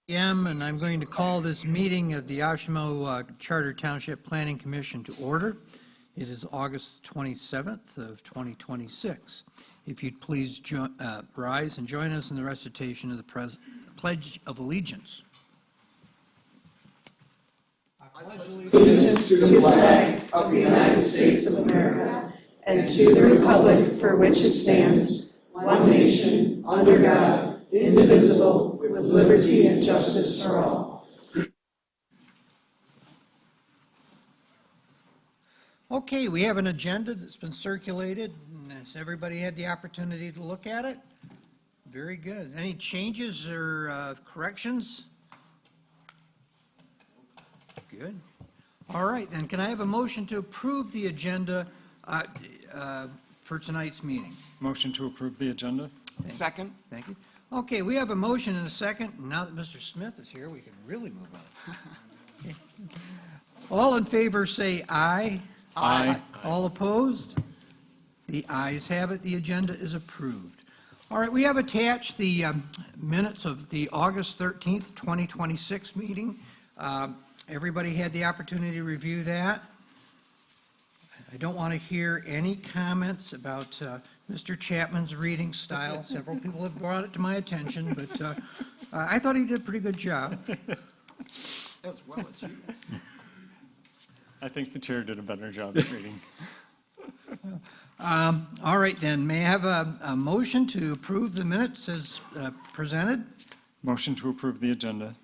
p.m. and I'm going to call this meeting of the Oshtemo Charter Township Planning Commission to order. It is August 27th of 2026. If you'd please rise and join us in the recitation of the Pledge of Allegiance. I pledge allegiance to the flag of the United States of America and to the republic for which it stands, one nation, under God, indivisible, with liberty and justice for all. Okay, we have an agenda that's been circulated. Has everybody had the opportunity to look at it? Very good. Any changes or corrections? Good. All right, then can I have a motion to approve the agenda for tonight's meeting? Motion to approve the agenda? Second. Thank you. Okay, we have a motion and a second. Now that Mr. Smith is here, we can really move on. Okay. All in favor say aye. Aye. All opposed? The ayes have it. The agenda is approved. All right, we have attached the minutes of the August 13th, 2026 meeting. Everybody had the opportunity to review that. I don't want to hear any comments about Mr. Chapman's reading style. Several people have brought it to my attention, but I thought he did a pretty good job. As well as you. I think the chair did a better job at reading. All right, then. May I have a motion to approve the minutes as presented? Motion to approve the agenda,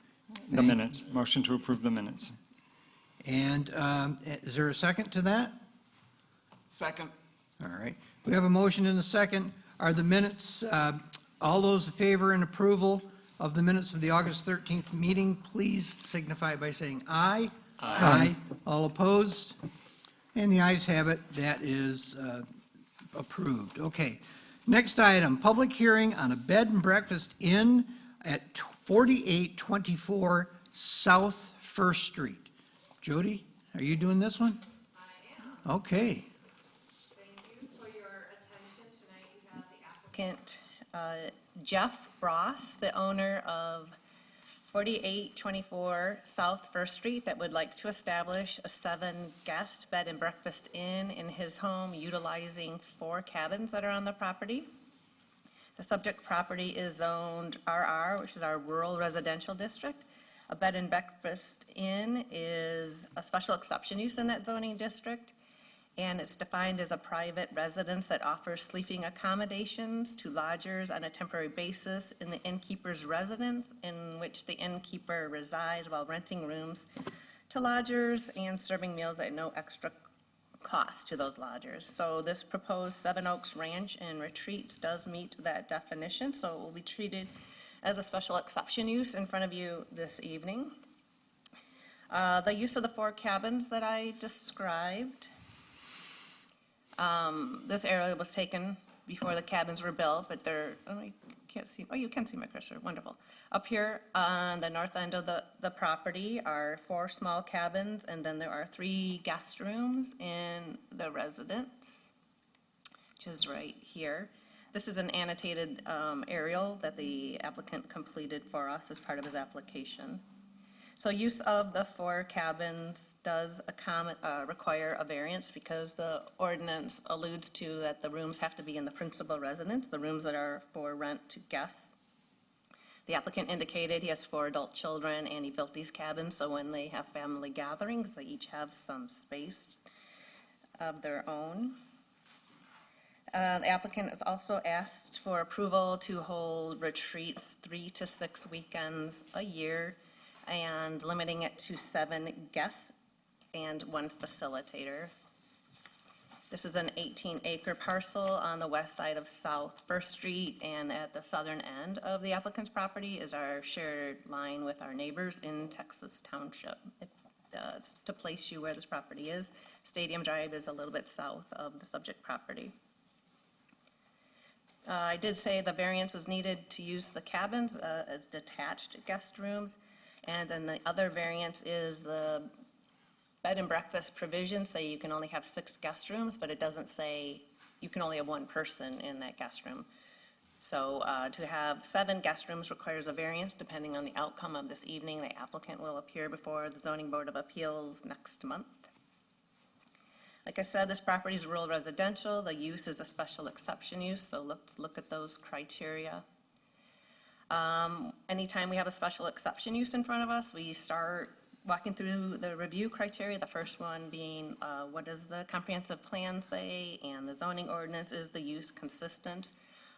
the minutes. Motion to approve the minutes. And is there a second to that? Second. All right. We have a motion and a second. Are the minutes, all those in favor and approval of the minutes of the August 13th meeting, please signify by saying aye. Aye. All opposed? And the ayes have it. That is approved. Okay. Next item, public hearing on a bed and breakfast inn at 4824 South First Street. Jody, are you doing this one? I am. Okay. Thank you for your attention. Tonight we have the applicant, Jeff Ross, the owner of 4824 South First Street, that would like to establish a 7-guest bed and breakfast inn in his home utilizing 4 cabins that are on the property. The subject property is zoned RR, which is our rural residential district. A bed and breakfast inn is a special exception use in that zoning district, and it's defined as a private residence that offers sleeping accommodations to lodgers on a temporary basis in the innkeeper's residence, in which the innkeeper resides while renting rooms to lodgers and serving meals at no extra cost to those lodgers. So this proposed Seven Oaks Ranch and Retreats does meet that definition, so it will be treated as a special exception use in front of you this evening. The use of the 4 cabins that I described, this area was taken before the cabins were built, but they're, you can't see, you can see my cursor, wonderful. Up here on the north end of the property are 4 small cabins, and then there are 3 guest rooms in the residence, which is right here. This is an annotated aerial that the applicant completed for us as part of his application. So use of the 4 cabins does require a variance because the ordinance alludes to that the rooms have to be in the principal residence, the rooms that are for rent to guests. The applicant indicated he has 4 adult children and he built these cabins so when they have family gatherings, they each have some space of their own. The applicant has also asked for approval to hold retreats 3 to 6 weekends a year and limiting it to 7 guests and 1 facilitator. This is an 18-acre parcel on the west side of South First Street, and at the southern end of the applicant's property is our shared line with our neighbors in Texas Township. It's to place you where this property is. Stadium Drive is a little bit south of the subject property. I did say the variance is needed to use the cabins as detached guest rooms. And then the other variance is the bed and breakfast provisions say you can only have 6 guest rooms, but it doesn't say you can only have 1 person in that guest room. So to have 7 guest rooms requires a variance. Depending on the outcome of this evening, the applicant will appear before the Zoning Board of Appeals next month. Like I said, this property is rural residential. The use is a special exception use, so let's look at those criteria. Anytime we have a special exception use in front of us, we start walking through the review criteria. The first one being, what does the comprehensive plan say, and the zoning ordinance, is the use consistent?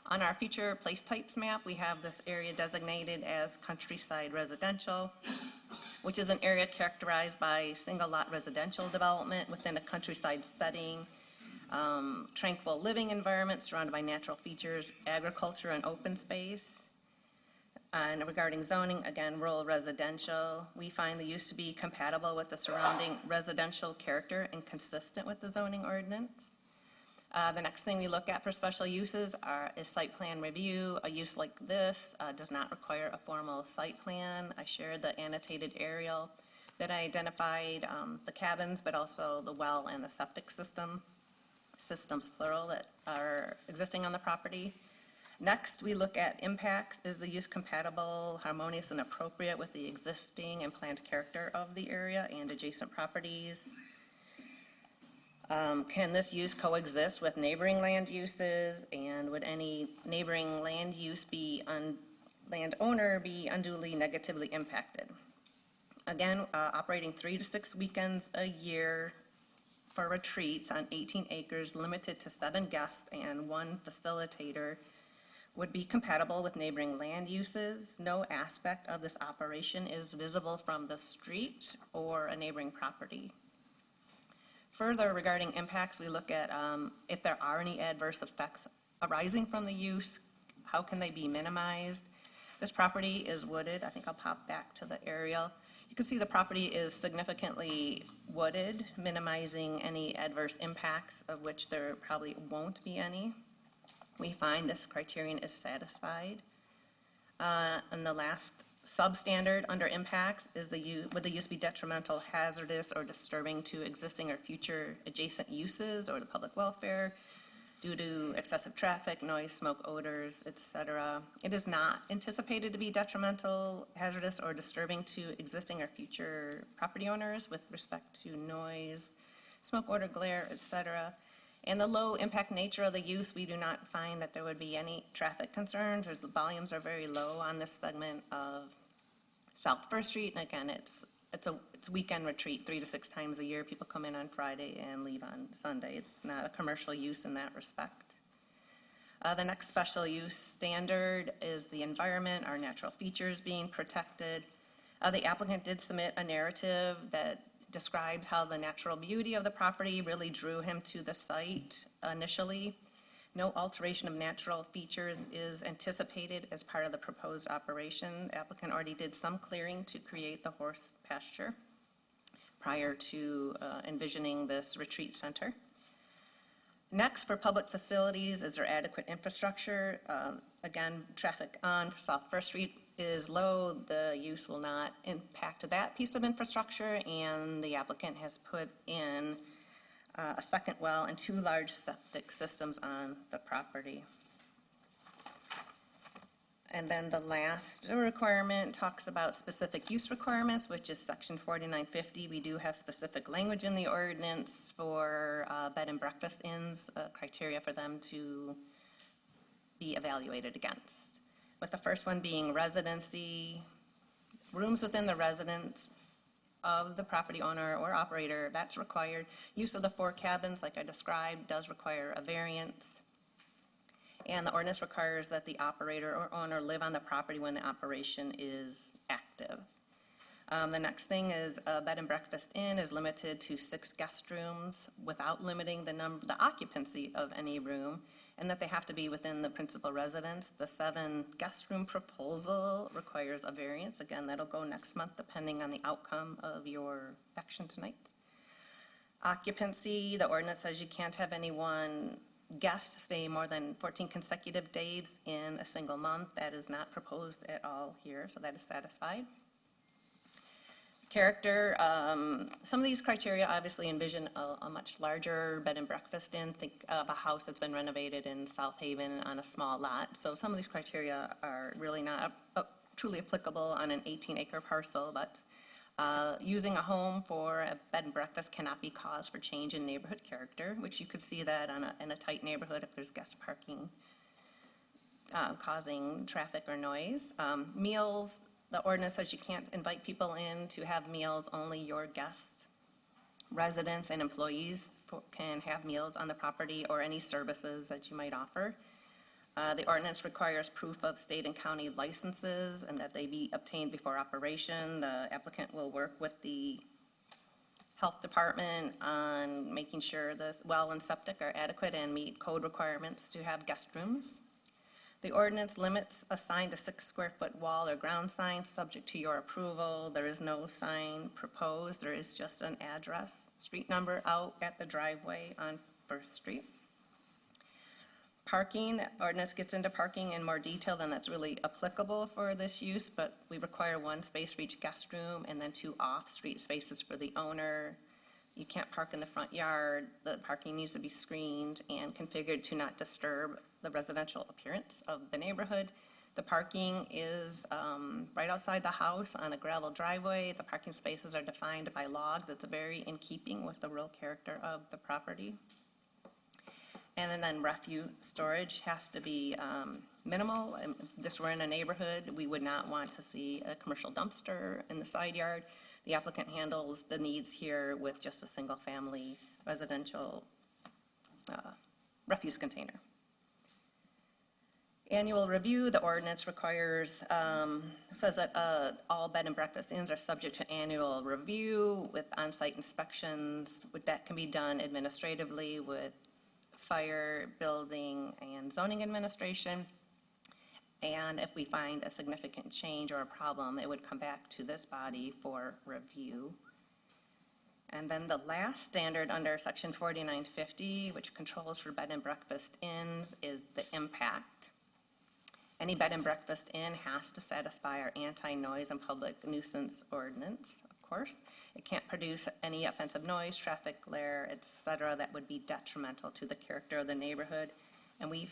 On our future place types map, we have this area designated as countryside residential, which is an area characterized by single lot residential development within a countryside setting, tranquil living environment surrounded by natural features, agriculture, and open space. And regarding zoning, again, rural residential, we find the use to be compatible with the surrounding residential character and consistent with the zoning ordinance. The next thing we look at for special uses is site plan review. A use like this does not require a formal site plan. I shared the annotated aerial that I identified the cabins, but also the well and the septic systems plural, that are existing on the property. Next, we look at impacts. Is the use compatible, harmonious, and appropriate with the existing and planned character of the area and adjacent properties? Can this use coexist with neighboring land uses, and would any neighboring land use landowner be unduly negatively impacted? Again, operating 3 to 6 weekends a year for retreats on 18 acres, limited to 7 guests and 1 facilitator, would be compatible with neighboring land uses. No aspect of this operation is visible from the street or a neighboring property. Further, regarding impacts, we look at if there are any adverse effects arising from the use, how can they be minimized? This property is wooded. I think I'll pop back to the aerial. You can see the property is significantly wooded, minimizing any adverse impacts, of which there probably won't be any. We find this criterion is satisfied. And the last substandard under impacts is would the use be detrimental, hazardous, or disturbing to existing or future adjacent uses or the public welfare due to excessive traffic, noise, smoke, odors, etc. It is not anticipated to be detrimental, hazardous, or disturbing to existing or future property owners with respect to noise, smoke, odor, glare, etc. And the low impact nature of the use, we do not find that there would be any traffic concerns, or the volumes are very low on this segment of South First Street. And again, it's a weekend retreat, 3 to 6 times a year. People come in on Friday and leave on Sunday. It's not a commercial use in that respect. The next special use standard is the environment, our natural features being protected. The applicant did submit a narrative that describes how the natural beauty of the property really drew him to the site initially. No alteration of natural features is anticipated as part of the proposed operation. The applicant already did some clearing to create the horse pasture prior to envisioning this retreat center. Next, for public facilities, is there adequate infrastructure? Again, traffic on South First Street is low. The use will not impact that piece of infrastructure, and the applicant has put in a second well and 2 large septic systems on the property. And then the last requirement talks about specific use requirements, which is section 4950. We do have specific language in the ordinance for bed and breakfast inns, criteria for them to be evaluated against. With the first one being residency, rooms within the residence of the property owner or operator, that's required. Use of the 4 cabins, like I described, does require a variance. And the ordinance requires that the operator or owner live on the property when the operation is active. The next thing is a bed and breakfast inn is limited to 6 guest rooms without limiting the occupancy of any room, and that they have to be within the principal residence. The 7 guest room proposal requires a variance. Again, that'll go next month depending on the outcome of your action tonight. Occupancy, the ordinance says you can't have any one guest stay more than 14 consecutive days in a single month. That is not proposed at all here, so that is satisfied. Character, some of these criteria obviously envision a much larger bed and breakfast inn. Think of a house that's been renovated in South Haven on a small lot. So some of these criteria are really not truly applicable on an 18-acre parcel, but using a home for a bed and breakfast cannot be cause for change in neighborhood character, which you could see that in a tight neighborhood if there's guest parking causing traffic or noise. Meals, the ordinance says you can't invite people in to have meals, only your guests. Residents and employees can have meals on the property or any services that you might offer. The ordinance requires proof of state and county licenses and that they be obtained before operation. The applicant will work with the health department on making sure the well and septic are adequate and meet code requirements to have guest rooms. The ordinance limits a sign to 6 square foot wall or ground sign, subject to your approval. There is no sign proposed. There is just an address, street number out at the driveway on First Street. Parking, the ordinance gets into parking in more detail than that's really applicable for this use, but we require 1 space for each guest room and then 2 off-street spaces for the owner. You can't park in the front yard. The parking needs to be screened and configured to not disturb the residential appearance of the neighborhood. The parking is right outside the house on a gravel driveway. The parking spaces are defined by log. That's very in keeping with the rural character of the property. And then refuse storage has to be minimal. If this were in a neighborhood, we would not want to see a commercial dumpster in the side yard. The applicant handles the needs here with just a single-family residential refuse container. Annual review, the ordinance requires, says that all bed and breakfast inns are subject to annual review with on-site inspections. That can be done administratively with fire, building, and zoning administration. And if we find a significant change or a problem, it would come back to this body for review. And then the last standard under section 4950, which controls for bed and breakfast inns, is the impact. Any bed and breakfast inn has to satisfy our anti-noise and public nuisance ordinance, of course. It can't produce any offensive noise, traffic glare, et cetera, that would be detrimental to the character of the neighborhood. And we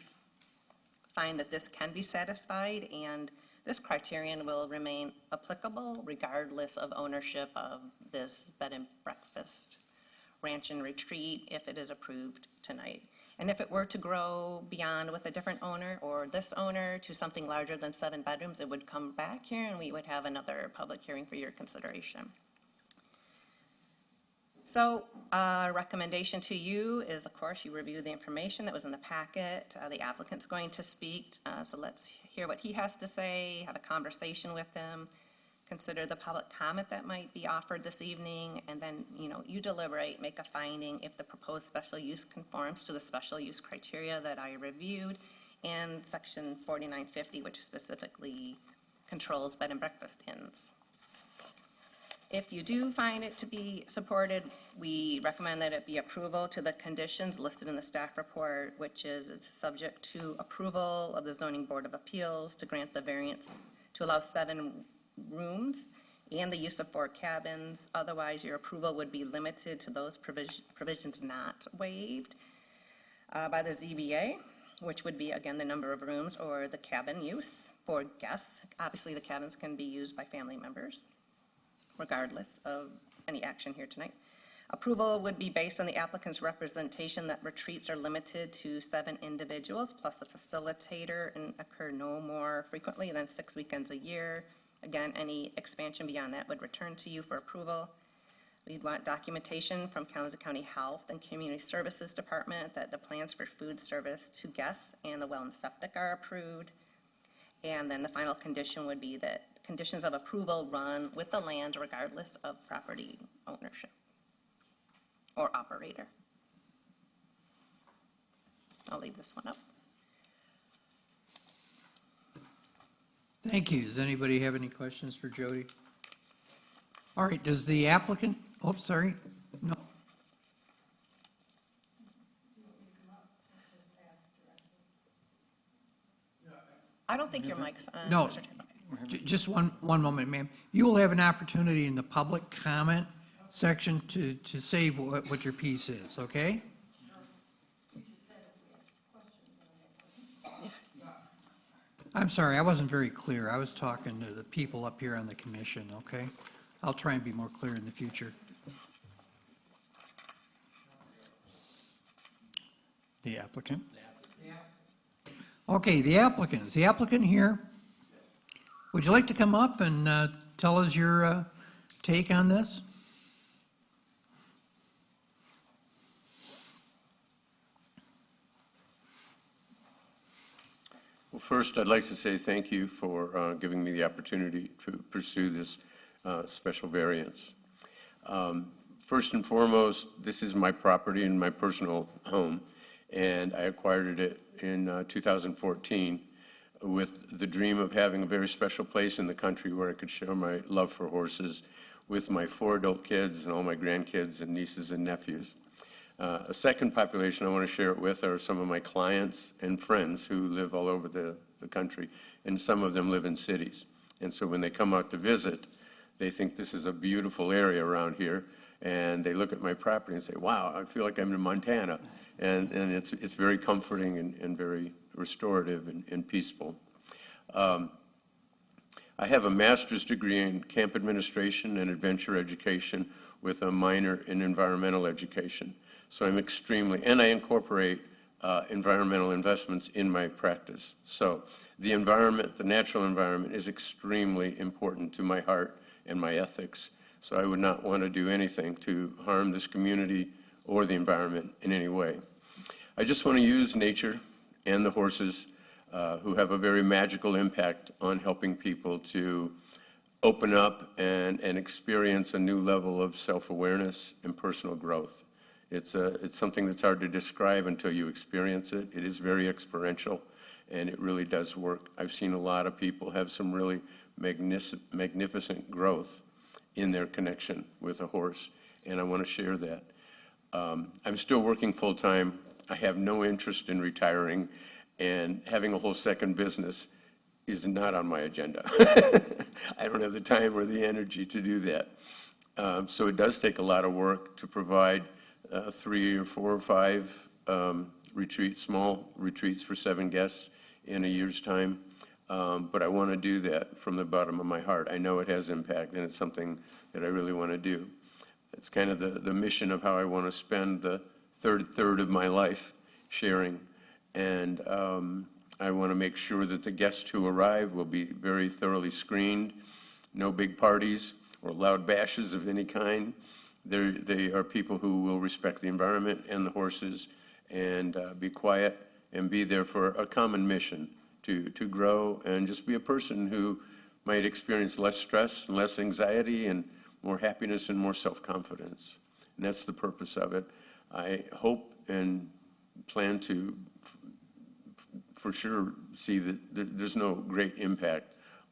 find that this can be satisfied, and this criterion will remain applicable regardless of ownership of this bed and breakfast ranch and retreat if it is approved tonight. And if it were to grow beyond with a different owner or this owner to something larger than 7 bedrooms, it would come back here and we would have another public hearing for your consideration. So our recommendation to you is, of course, you review the information that was in the packet. The applicant's going to speak, so let's hear what he has to say, have a conversation with him, consider the public comment that might be offered this evening, and then, you deliberate, make a finding if the proposed special use conforms to the special use criteria that I reviewed, and section 4950, which specifically controls bed and breakfast inns. If you do find it to be supported, we recommend that it be approval to the conditions listed in the staff report, which is it's subject to approval of the Zoning Board of Appeals to grant the variance to allow 7 rooms and the use of 4 cabins. Otherwise, your approval would be limited to those provisions not waived by the ZBA, which would be, again, the number of rooms or the cabin use for guests. Obviously, the cabins can be used by family members, regardless of any action here tonight. Approval would be based on the applicant's representation that retreats are limited to 7 individuals plus a facilitator and occur no more frequently than 6 weekends a year. Again, any expansion beyond that would return to you for approval. We'd want documentation from Kalamazoo County Health and Community Services Department that the plans for food service to guests and the well and septic are approved. And then the final condition would be that conditions of approval run with the land regardless of property ownership or operator. I'll leave this one up. Thank you. Does anybody have any questions for Jody? All right, does the applicant, oh, sorry, no. I don't think your mic's on. No. Mr. Chairman. Just one moment, ma'am. You will have an opportunity in the public comment section to say what your piece is, okay? I'm sorry, I wasn't very clear. I was talking to the people up here on the commission, okay? I'll try and be more clear in the future. The applicant? Okay, the applicant. Is the applicant here? Would you like to come up and tell us your take on this? Well, first, I'd like to say thank you for giving me the opportunity to pursue this special variance. First and foremost, this is my property and my personal home, and I acquired it in 2014 with the dream of having a very special place in the country where I could share my love for horses with my 4 adult kids and all my grandkids and nieces and nephews. A second population I want to share it with are some of my clients and friends who live all over the country, and some of them live in cities. And so when they come out to visit, they think this is a beautiful area around here, and they look at my property and say, wow, I feel like I'm in Montana. And it's very comforting and very restorative and peaceful. I have a master's degree in camp administration and adventure education with a minor in environmental education. So I'm and I incorporate environmental investments in my practice. So the environment, the natural environment, is extremely important to my heart and my ethics. So I would not want to do anything to harm this community or the environment in any way. I just want to use nature and the horses who have a very magical impact on helping people to open up and experience a new level of self-awareness and personal growth. It's something that's hard to describe until you experience it. It is very experiential, and it really does work. I've seen a lot of people have some really magnificent growth in their connection with a horse, and I want to share that. I'm still working full-time. I have no interest in retiring, and having a whole second business is not on my agenda. I don't have the time or the energy to do that. So it does take a lot of work to provide 3 or 4 or 5 retreats, small retreats for 7 guests in a year's time. But I want to do that from the bottom of my heart. I know it has impact, and it's something that I really want to do. It's kind of the mission of how I want to spend the third of my life sharing. And I want to make sure that the guests who arrive will be very thoroughly screened, no big parties or loud bashes of any kind. They are people who will respect the environment and the horses and be quiet and be there for a common mission to grow and just be a person who might experience less stress and less anxiety and more happiness and more self-confidence. And that's the purpose of it. I hope and plan to for sure see that there's no great impact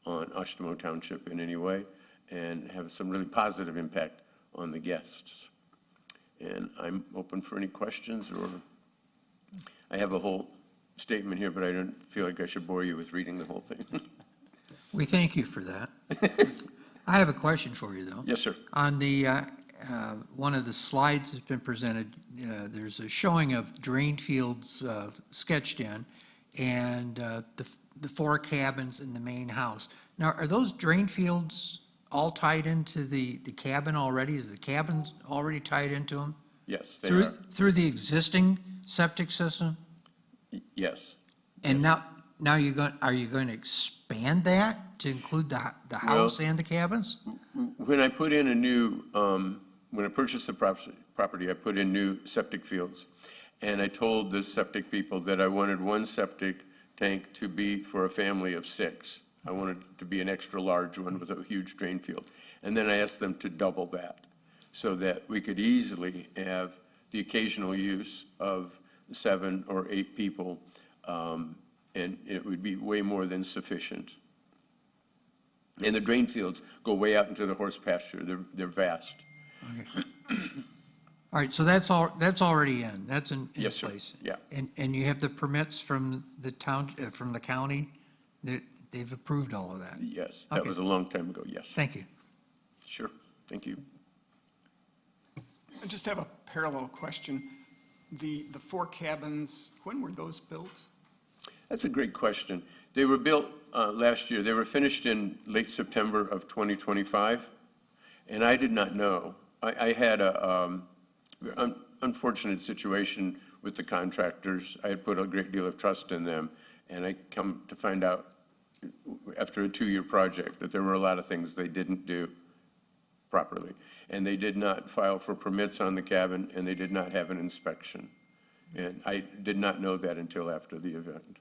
on Oshtemo Township in any way and have some really positive impact on the guests. And I'm open for any questions, or I have a whole statement here, but I don't feel like I should bore you with reading the whole thing. We thank you for that. I have a question for you, though. Yes, sir. On the, one of the slides that's been presented, there's a showing of drain fields sketched in, and the 4 cabins in the main house. Now, are those drain fields all tied into the cabin already? Is the cabin already tied into them? Yes, they are. Through the existing septic system? Yes. And now are you going to expand that to include the house and the cabins? When I put in a new, when I purchased the property, I put in new septic fields. And I told the septic people that I wanted 1 septic tank to be for a family of 6. I wanted it to be an extra large one with a huge drain field. And then I asked them to double that so that we could easily have the occasional use of 7 or 8 people, and it would be way more than sufficient. And the drain fields go way out into the horse pasture. They're vast. Okay. All right, so that's already in, that's in Yes, sir. place? Yeah. And you have the permits from the town, from the county They've approved all of that. Yes, that Okay. was a long time ago, yes. Thank you. Sure, thank you. I just have a parallel question. The 4 cabins, when were those built? That's a great question. They were built last year. They were finished in late September of 2025, and I did not know. I had a unfortunate situation with the contractors. I had put a great deal of trust in them, and I come to find out after a 2-year project that there were a lot of things they didn't do properly. And they did not file for permits on the cabin, and they did not have an inspection. And I did not know that until after the event.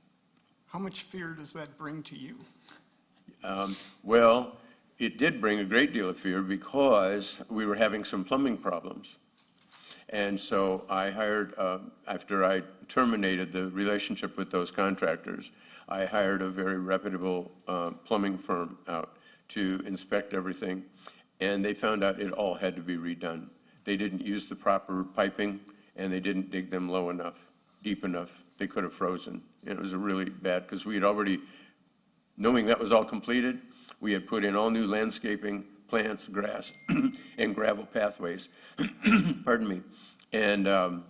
How much fear does that bring to you? Well, it did bring a great deal of fear because we were having some plumbing problems. And so I hired, after I terminated the relationship with those contractors, I hired a very reputable plumbing firm out to inspect everything, and they found out it all had to be redone. They didn't use the proper piping, and they didn't dig them low enough, deep enough. They could have frozen. And it was a really bad, because we had already, knowing that was all completed, we had put in all new landscaping, plants, grass, and gravel pathways. Pardon me. And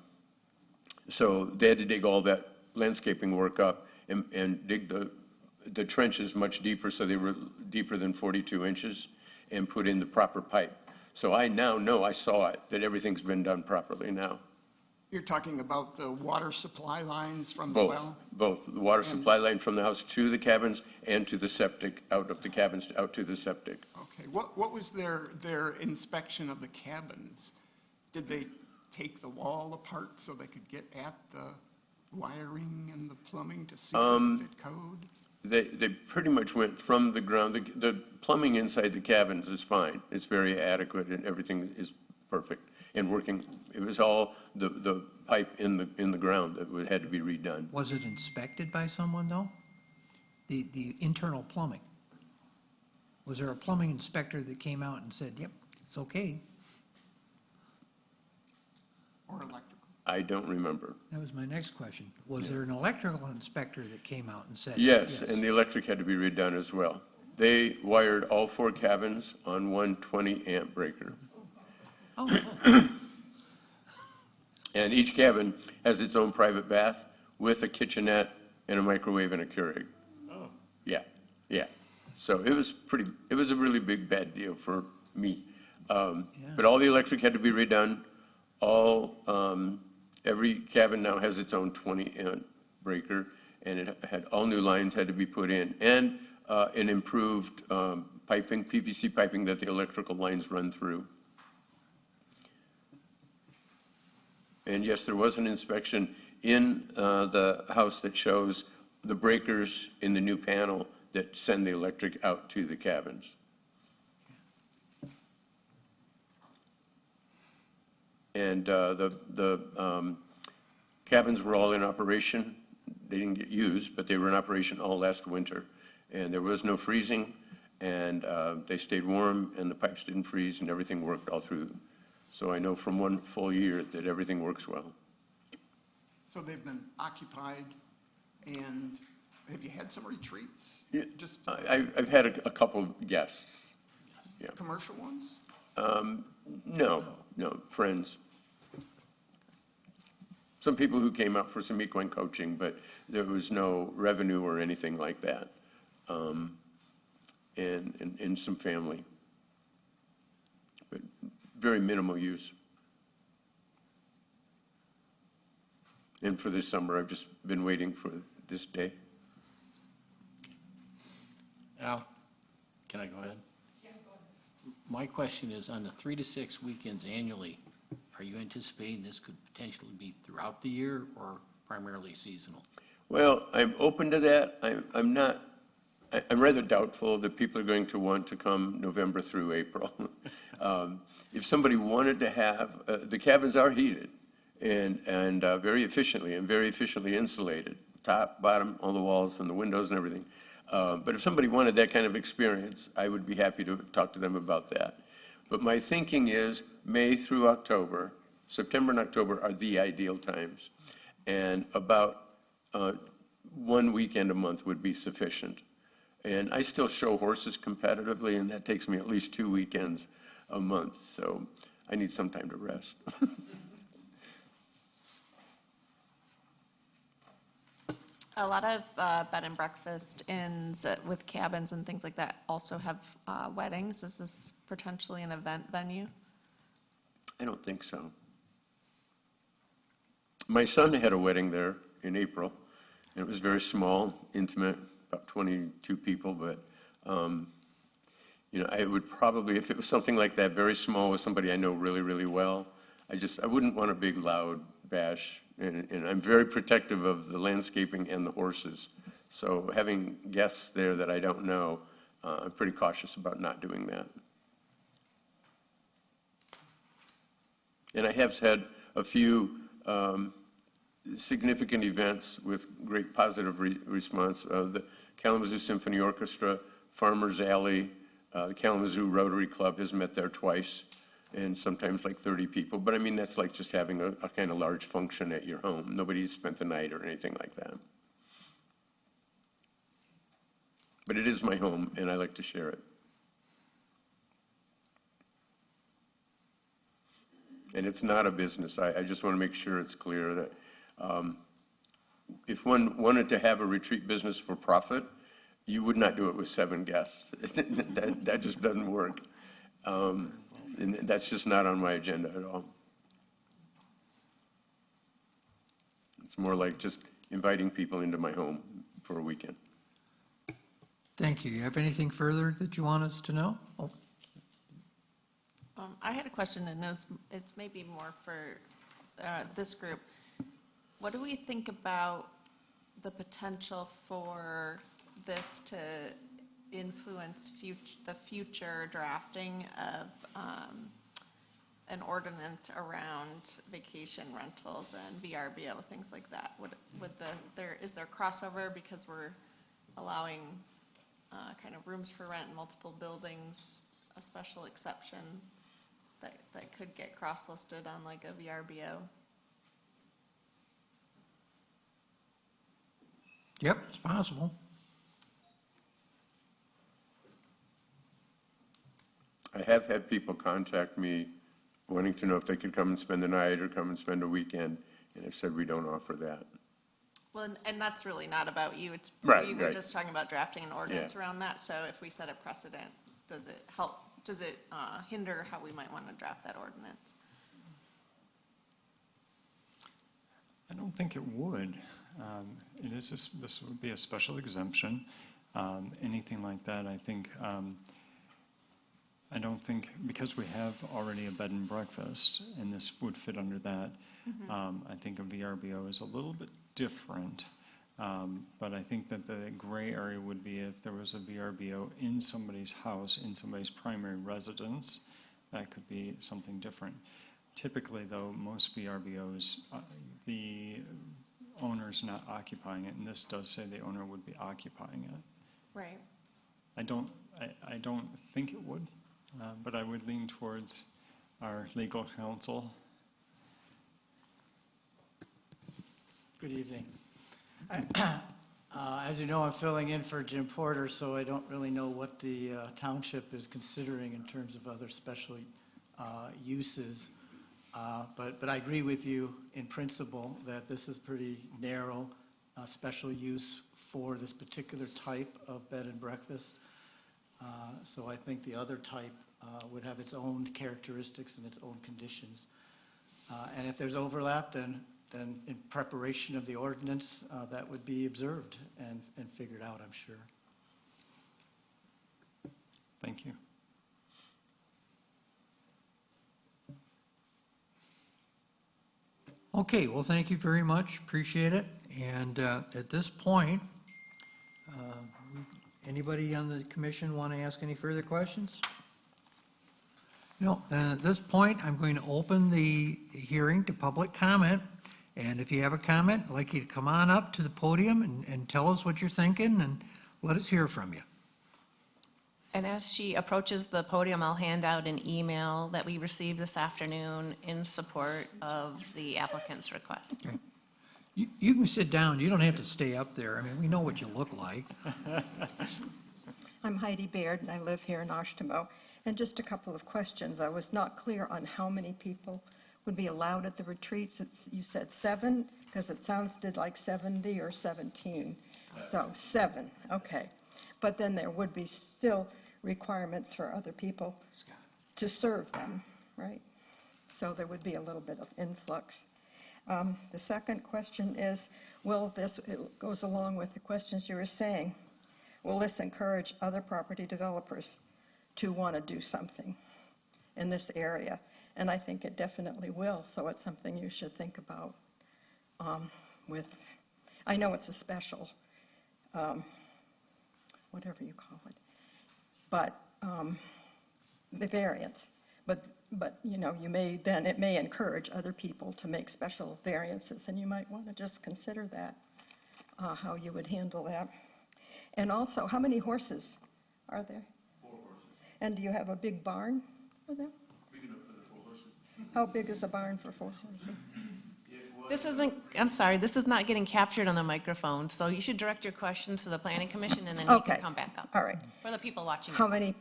so they had to dig all that landscaping work up and dig the trenches much deeper, so they were deeper than 42 inches, and put in the proper pipe. So I now know, I saw it, that everything's been done properly now. You're talking about the water supply lines from the Both, well? both. The water supply line from the house to the cabins and to the septic, out of the cabins, out to the septic. Okay, what was their inspection of the cabins? Did they take the wall apart so they could get at the wiring and the plumbing to see if it fit code? They pretty much went from the ground. The plumbing inside the cabins is fine. It's very adequate, and everything is perfect and working. It was all the pipe in the ground that had to be redone. Was it inspected by someone, though? The internal plumbing? Was there a plumbing inspector that came out and said, yep, it's okay? Or electrical? I don't remember. That was my next question. Was there an electrical inspector that came out and said? Yes, and the electric had to be redone as well. They wired all 4 cabins on one 20-amp breaker. Oh, And each cabin has its own private bath with a kitchenette and a microwave and a Keurig. Oh. Yeah, yeah. So it was a really big bad deal for me. But all the electric had to be redone. Every cabin now has its own 20-amp breaker, and it had, all new lines had to be put in, and an improved piping, PVC piping that the electrical lines run through. And yes, there was an inspection in the house that shows the breakers in the new panel that send the electric out to the cabins. And the cabins were all in operation. They didn't get used, but they were in operation all last winter. And there was no freezing, and they stayed warm, and the pipes didn't freeze, and everything worked all through. So I know from one full year that everything works well. So they've been occupied, and have you had some retreats? Yeah, Just I've had a couple guests. Yeah. commercial ones? No, friends. Some people who came out for some equine coaching, but there was no revenue or anything like that. And some family. But very minimal use. And for this summer, I've just been waiting for this day. Al, can I go ahead? Yeah, go ahead. My question is, on the 3 to 6 weekends annually, are you anticipating this could potentially be throughout the year or primarily seasonal? Well, I'm open to that. I'm rather doubtful that people are going to want to come November through April. If somebody wanted to have, the cabins are heated and very efficiently insulated, top, bottom, all the walls and the windows and everything. But if somebody wanted that kind of experience, I would be happy to talk to them about that. But my thinking is May through October, September and October are the ideal times. And about 1 weekend a month would be sufficient. And I still show horses competitively, and that takes me at least 2 weekends a month, so I need some time to rest. A lot of bed and breakfast inns with cabins and things like that also have weddings. Is this potentially an event venue? I don't think so. My son had a wedding there in April, and it was very small, intimate, about 22 people, but, I would probably, if it was something like that, very small with somebody I know really, really well, I wouldn't want a big loud bash, and I'm very protective of the landscaping and the horses. So having guests there that I don't know, I'm pretty cautious about not doing that. And I have had a few significant events with great positive response. The Kalamazoo Symphony Orchestra, Farmers Alley, the Kalamazoo Rotary Club has met there twice, and sometimes like 30 people. But I mean, that's like just having a kind of large function at your home. Nobody's spent the night or anything like that. But it is my home, and I like to share it. And it's not a business. I just want to make sure it's clear that if one wanted to have a retreat business for profit, you would not do it with 7 guests. That just doesn't work. And that's just not on my agenda at all. It's more like just inviting people into my home for a weekend. Thank you. You have anything further that you want us to know? Oh, I had a question, and it's maybe more for this group. What do we think about the potential for this to influence the future drafting of an ordinance around vacation rentals and VRBO, things like that? Is there crossover because we're allowing kind of rooms for rent in multiple buildings, a special exception that could get cross-listed on like a VRBO? yep, it's possible. I have had people contact me wanting to know if they could come and spend the night or come and spend a weekend, and I've said we don't offer that. Well, and that's really not about you. It's, Right, we were right. just talking about drafting an ordinance Yeah. around that. So if we set a precedent, does it help, does it hinder how we might want to draft that ordinance? I don't think it would. This would be a special exemption. Anything like that, I think, I don't think, because we have already a bed and breakfast, and this would fit under that, I think a VRBO is a little bit different. But I think that the gray area would be if there was a VRBO in somebody's house, in somebody's primary residence, that could be something different. Typically, though, most VRBOs, the owner's not occupying it, and this does say the owner would be occupying it. Right. I don't think it would, but I would lean towards our legal counsel. Good evening. As you know, I'm filling in for Jim Porter, so I don't really know what the township is considering in terms of other special uses. But I agree with you in principle that this is pretty narrow special use for this particular type of bed and breakfast. So I think the other type would have its own characteristics and its own conditions. And if there's overlap, then in preparation of the ordinance, that would be observed and figured out, I'm sure. Thank you. Okay, well, thank you very much, appreciate it. And at this point, anybody on the commission want to ask any further questions? No, then at this point, I'm going to open the hearing to public comment. And if you have a comment, I'd like you to come on up to the podium and tell us what you're thinking, and let us hear from you. And as she approaches the podium, I'll hand out an email that we received this afternoon in support of the applicant's request. Okay. You can sit down, you don't have to stay up there, I mean, we know what you look like. I'm Heidi Baird, and I live here in Oshtemo. And just a couple of questions. I was not clear on how many people would be allowed at the retreats. You said 7, because it sounded like 70 or 17. So 7, okay. But then there would be still requirements for other people to serve them, right? So there would be a little bit of influx. The second question is, it goes along with the questions you were saying, will this encourage other property developers to want to do something in this area? And I think it definitely will, so it's something you should think about I know it's a special, whatever you call it, but the variance. But it may encourage other people to make special variances, and you might want to just consider that, how you would handle that. And also, how many horses are there? 4 horses. And do you have a big barn for them? Big enough for the 4 horses. How big is a barn for 4 horses? This isn't, I'm sorry, this is not getting captured on the microphone, so you should direct your questions to the planning commission and then you Okay. can come back up. All right. For the people watching. How many,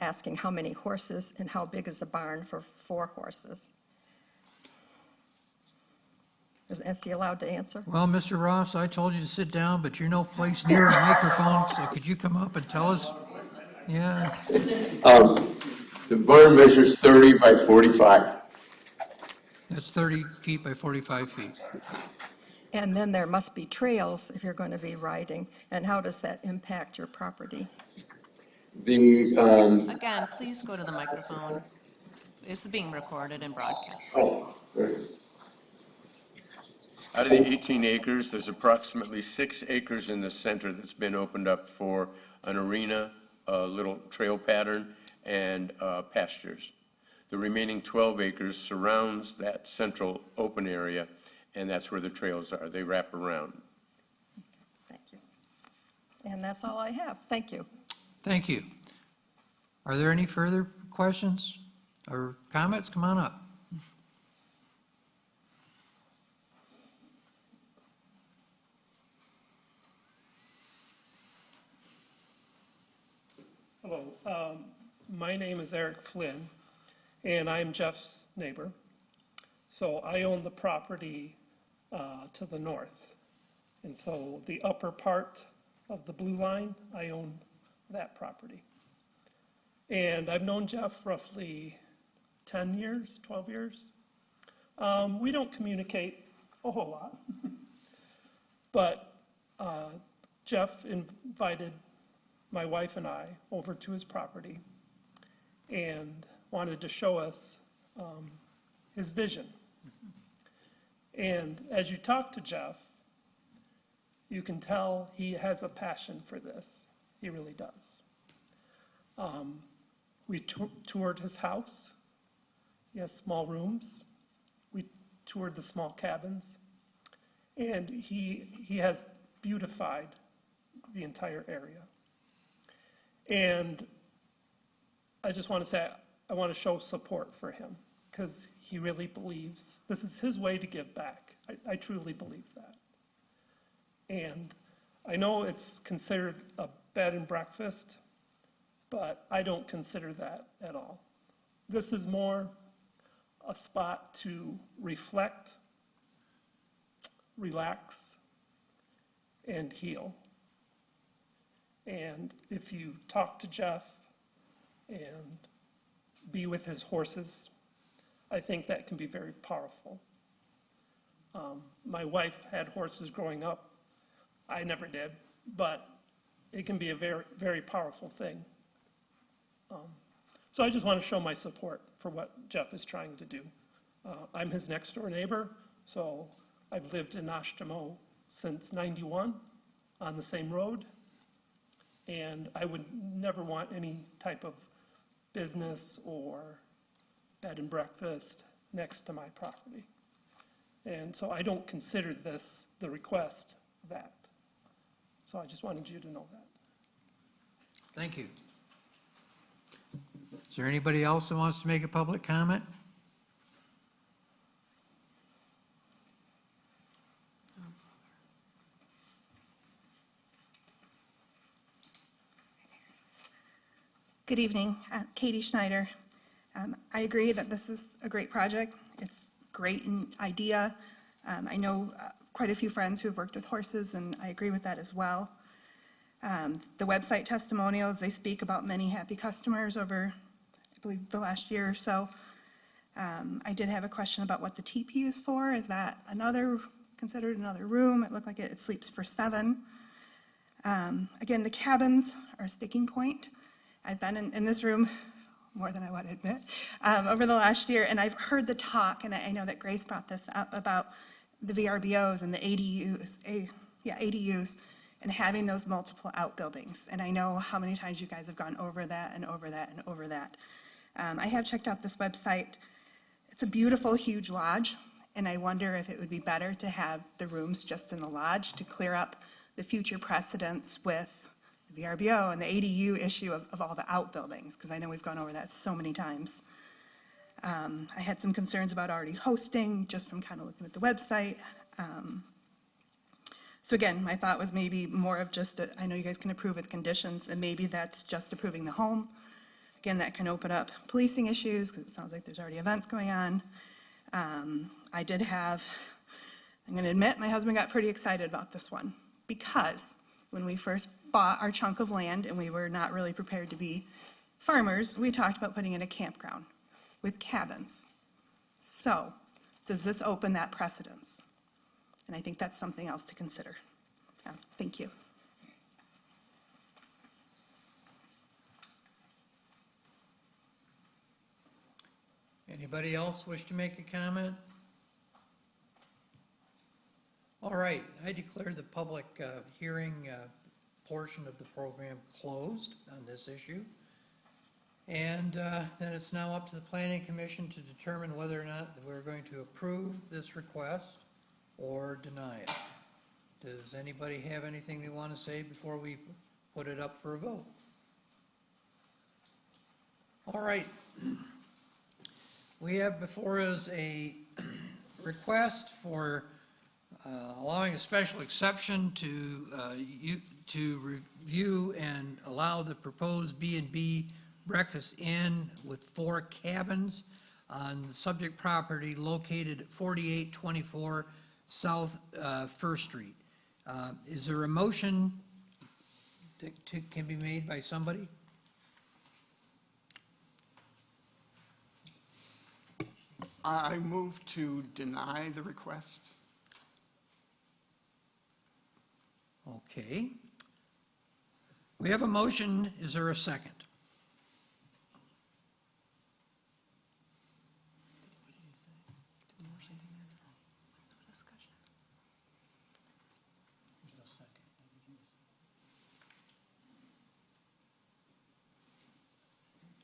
asking how many horses and how big is a barn for 4 horses? Is Essie allowed to answer? Well, Mr. Ross, I told you to sit down, but you're no place near a microphone, so could you come up and tell us? Yeah, The barn measures 30 by 45. that's 30 feet by 45 feet. And then there must be trails if you're going to be riding, and how does that impact your property? Again, please go to the microphone. This is being recorded and broadcast. Out of the 18 acres, there's approximately 6 acres in the center that's been opened up for an arena, a little trail pattern, and pastures. The remaining 12 acres surrounds that central open area, and that's where the trails are. They wrap around. Thank you. And that's all I have. Thank you. Thank you. Are there any further questions or comments? Come on up. Hello, my name is Eric Flynn, and I'm Jeff's neighbor. So I own the property to the north. And so the upper part of the blue line, I own that property. And I've known Jeff roughly 10 years, 12 years. We don't communicate a whole lot. But Jeff invited my wife and I over to his property and wanted to show us his vision. And as you talk to Jeff, you can tell he has a passion for this. He really does. We toured his house. He has small rooms. We toured the small cabins. And he has beautified the entire area. And I just want to say, I want to show support for him because he really believes this is his way to give back. I truly believe that. And I know it's considered a bed and breakfast, but I don't consider that at all. This is more a spot to reflect, relax, and heal. And if you talk to Jeff and be with his horses, I think that can be very powerful. My wife had horses growing up. I never did, but it can be a very, very powerful thing. So I just want to show my support for what Jeff is trying to do. I'm his next door neighbor, so I've lived in Oshtemo since '91 on the same road. And I would never want any type of business or bed and breakfast next to my property. And so I don't consider this, the request, that. So I just wanted you to know that. Thank you. Is there anybody else that wants to make a public comment? Good evening, Katie Schneider. I agree that this is a great project. It's great in idea. I know quite a few friends who have worked with horses, and I agree with that as well. The website testimonials, they speak about many happy customers over, I believe, the last year or so. I did have a question about what the teepee is for. Is that considered another room? It looked like it sleeps for 7. Again, the cabins are a sticking point. I've been in this room more than I want to admit over the last year, and I've heard the talk, and I know that Grace brought this up, about the VRBOs and the ADUs, and having those multiple outbuildings. And I know how many times you guys have gone over that and over that and over that. I have checked out this website. It's a beautiful, huge lodge, and I wonder if it would be better to have the rooms just in the lodge to clear up the future precedents with the VRBO and the ADU issue of all the outbuildings, because I know we've gone over that so many times. I had some concerns about already hosting, just from kind of looking at the website. So again, my thought was maybe more of just, I know you guys can approve with conditions, and maybe that's just approving the home. Again, that can open up policing issues, because it sounds like there's already events going on. I'm going to admit, my husband got pretty excited about this one, because when we first bought our chunk of land and we were not really prepared to be farmers, we talked about putting in a campground with cabins. So, does this open that precedence? And I think that's something else to consider. Thank you. Anybody else wish to make a comment? All right, I declare the public hearing portion of the program closed on this issue. And then it's now up to the Planning Commission to determine whether or not we're going to approve this request or deny it. Does anybody have anything they want to say before we put it up for a vote? All right. We have before us a request for allowing a special exception to review and allow the proposed B&B Breakfast Inn with 4 cabins on the subject property located at 4824 South First Street. Is there a motion that can be made by somebody? I move to deny the request. Okay. We have a motion. Is there a second?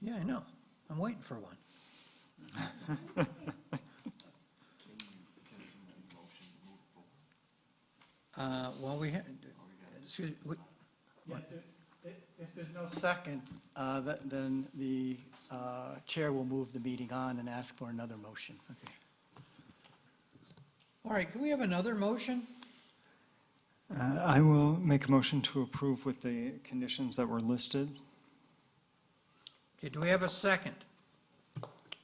Yeah, I know. I'm waiting for one. Well, we had, excuse me. If there's no second, then the chair will move the meeting on and ask for another motion. Okay. All right, can we have another motion? I will make a motion to approve with the conditions that were listed. Okay, do we have a second?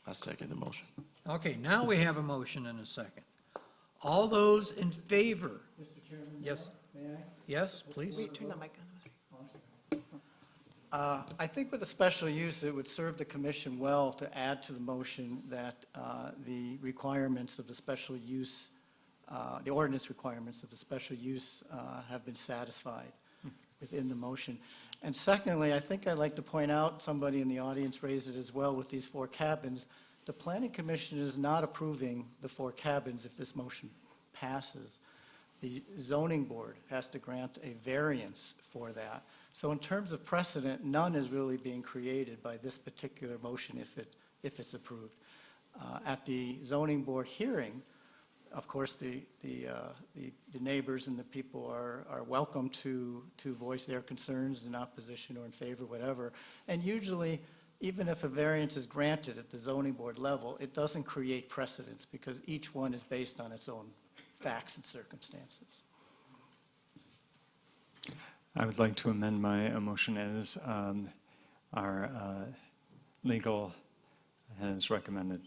I second the motion. Okay, now we have a motion and a second. All those in favor? Mr. Chairman? Yes. May I? Yes, please. Turn the mic on. I think with a special use, it would serve the commission well to add to the motion that the requirements of the special use, the ordinance requirements of the special use have been satisfied within the motion. And secondly, I think I'd like to point out, somebody in the audience raised it as well with these 4 cabins, the Planning Commission is not approving the 4 cabins if this motion passes. The zoning board has to grant a variance for that. So in terms of precedent, none is really being created by this particular motion if it's approved. At the zoning board hearing, of course, the neighbors and the people are welcome to voice their concerns in opposition or in favor, whatever. And usually, even if a variance is granted at the zoning board level, it doesn't create precedence because each one is based on its own facts and circumstances. I would like to amend my motion as our legal has recommended.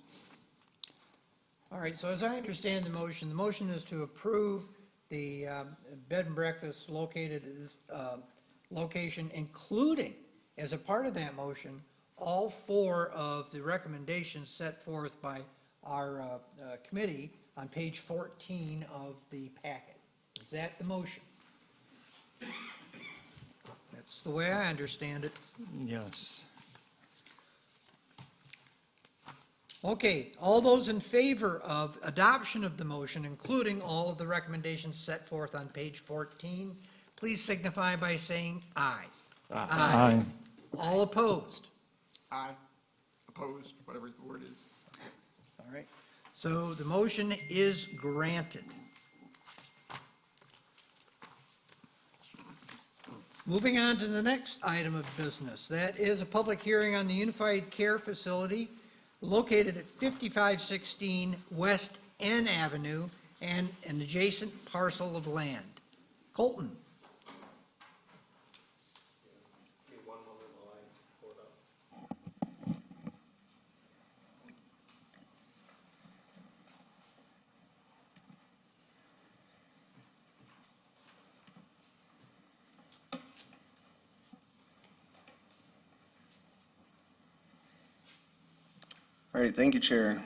All right, so as I understand the motion is to approve the bed and breakfast located at this location, including, as a part of that motion, all 4 of the recommendations set forth by our committee on page 14 of the packet. Is that the motion? That's the way I understand it. Yes. Okay, all those in favor of adoption of the motion, including all of the recommendations set forth on page 14, please signify by saying aye. Aye. All opposed? Aye, opposed, whatever the word is. All right, so the motion is granted. Moving on to the next item of business, that is a public hearing on the Unified Care Facility located at 5516 West N Avenue and an adjacent parcel of land. Colton? All right, thank you, Chair.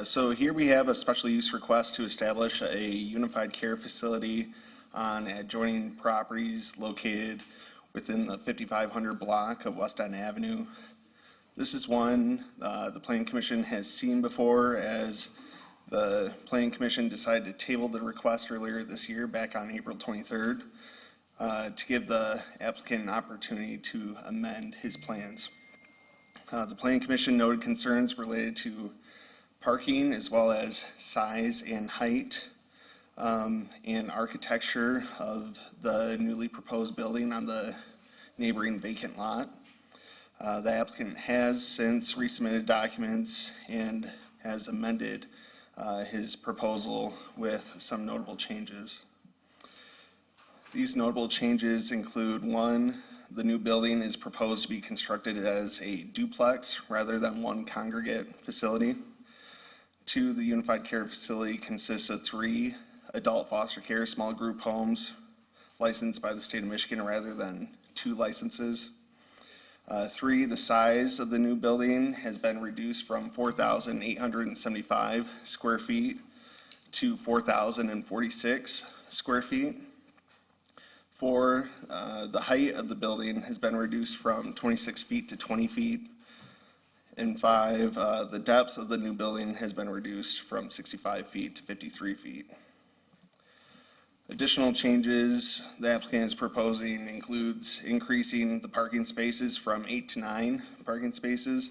So here we have a special use request to establish a unified care facility on adjoining properties located within the 5500 block of West End Avenue. This is one the Planning Commission has seen before, as the Planning Commission decided to table the request earlier this year, back on April 23rd, to give the applicant an opportunity to amend his plans. The Planning Commission noted concerns related to parking, as well as size and height and architecture of the newly proposed building on the neighboring vacant lot. The applicant has since resubmitted documents and has amended his proposal with some notable changes. These notable changes include: 1, the new building is proposed to be constructed as a duplex rather than one congregate facility. 2, the unified care facility consists of 3 adult foster care small group homes licensed by the state of Michigan rather than 2 licenses. 3, the size of the new building has been reduced from 4,875 square feet to 4,046 square feet. 4, the height of the building has been reduced from 26 feet to 20 feet. And 5, the depth of the new building has been reduced from 65 feet to 53 feet. Additional changes the applicant is proposing includes increasing the parking spaces from 8 to 9 parking spaces,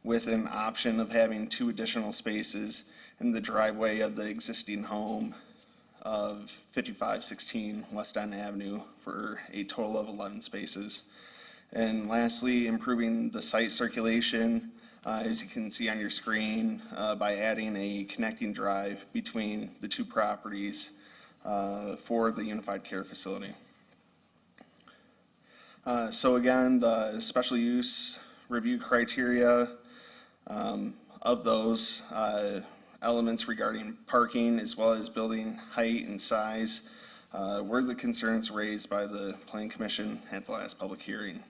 with an option of having 2 additional spaces in the driveway of the existing home of 5516 West End Avenue, for a total of 11 spaces. And lastly, improving the site circulation, as you can see on your screen, by adding a connecting drive between the 2 properties for the unified care facility. So again, the special use review criteria of those elements regarding parking, as well as building height and size, were the concerns raised by the Planning Commission at the last public hearing.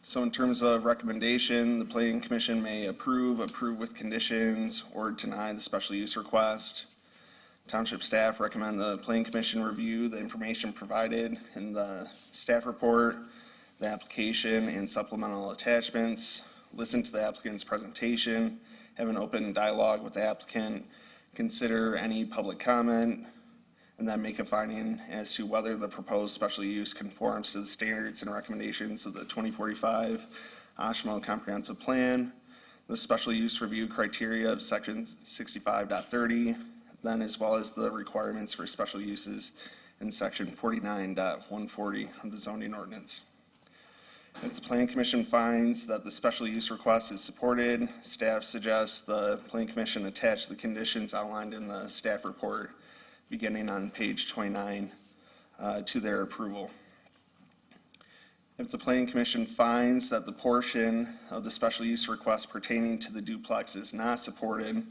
So in terms of recommendation, the Planning Commission may approve with conditions, or deny the special use request. Township staff recommend the Planning Commission review the information provided in the staff report, the application and supplemental attachments, listen to the applicant's presentation, have an open dialogue with the applicant, consider any public comment, and then make a finding as to whether the proposed special use conforms to the standards and recommendations of the 2045 Oshtemo Comprehensive Plan, the special use review criteria of section 65.30, then as well as the requirements for special uses in section 49.140 of the zoning ordinance. If the Planning Commission finds that the special use request is supported, staff suggests the Planning Commission attach the conditions outlined in the staff report beginning on page 29 to their approval. If the Planning Commission finds that the portion of the special use request pertaining to the duplex is not supported,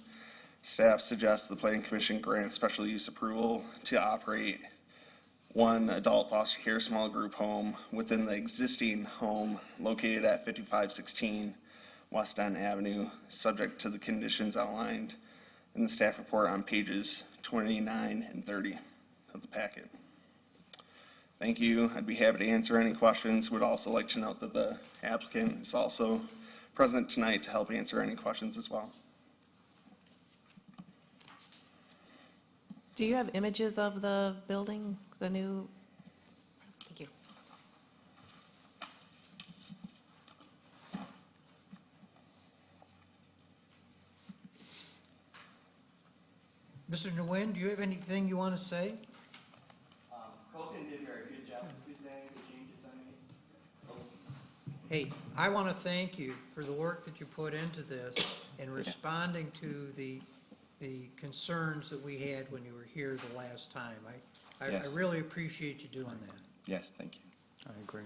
staff suggests the Planning Commission grant special use approval to operate one adult foster care small group home within the existing home located at 5516 West End Avenue, subject to the conditions outlined in the staff report on pages 29 and 30 of the packet. Thank you. I'd be happy to answer any questions. Would also like to note that the applicant is also present tonight to help answer any questions as well. Do you have images of the building, the new? Thank you. Mr. Nguyen, do you have anything you want to say? Colton did a very good job presenting the changes I made. Hey, I want to thank you for the work that you put into this and responding to the concerns that we had when you were here the last time. I Yes. really appreciate you doing that. Yes, thank you. I agree.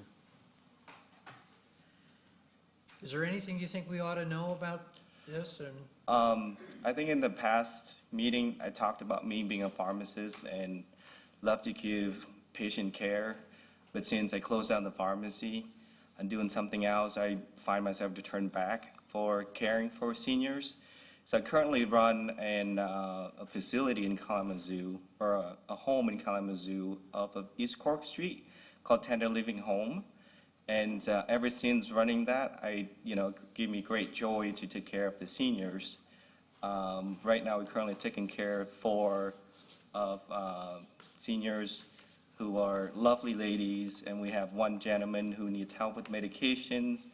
Is there anything you think we ought to know about this? And I think in the past meeting, I talked about me being a pharmacist and love to give patient care. But since I closed down the pharmacy and doing something else, I find myself to turn back for caring for seniors. So I currently run a facility in Kalamazoo, or a home in Kalamazoo off of East Cork Street called Tender Living Home. And ever since running that, give me great joy to take care of the seniors. Right now, we're currently taking care of seniors who are lovely ladies, and we have one gentleman who needs help with medications.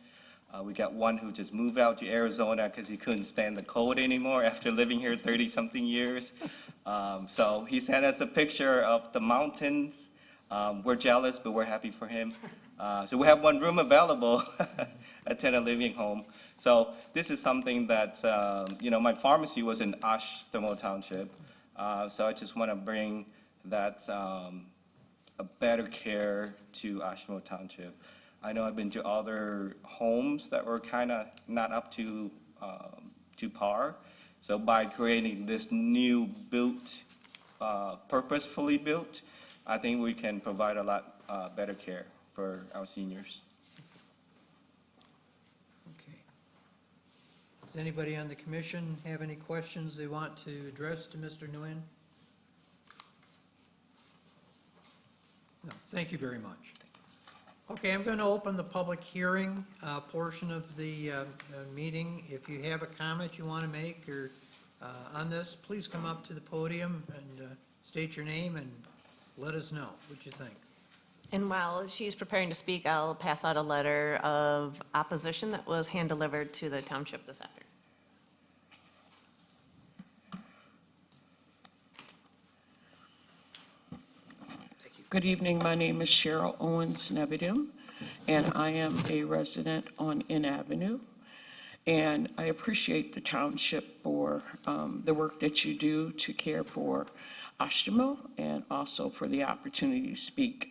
We got one who just moved out to Arizona because he couldn't stand the cold anymore after living here 30-something years. So he sent us a picture of the mountains. We're jealous, but we're happy for him. So we have one room available at Tender Living Home. So this is something that, my pharmacy was in Oshtemo Township. So I just want to bring that a better care to Oshtemo Township. I know I've been to other homes that were kind of not up to par. So by creating this new built, purposefully built, I think we can provide a lot better care for our seniors. okay. Does anybody on the commission have any questions they want to address to Mr. Nguyen? No, thank you very much. Okay, I'm going to open the public hearing portion of the meeting. If you have a comment you want to make or on this, please come up to the podium and state your name and let us know what you think. And while she's preparing to speak, I'll pass out a letter of opposition that was hand-delivered to the township this afternoon. Good evening. My name is Cheryl Owens-Nevedum, and I am a resident on Inn Avenue. And I appreciate the township for the work that you do to care for Oshtemo and also for the opportunity to speak.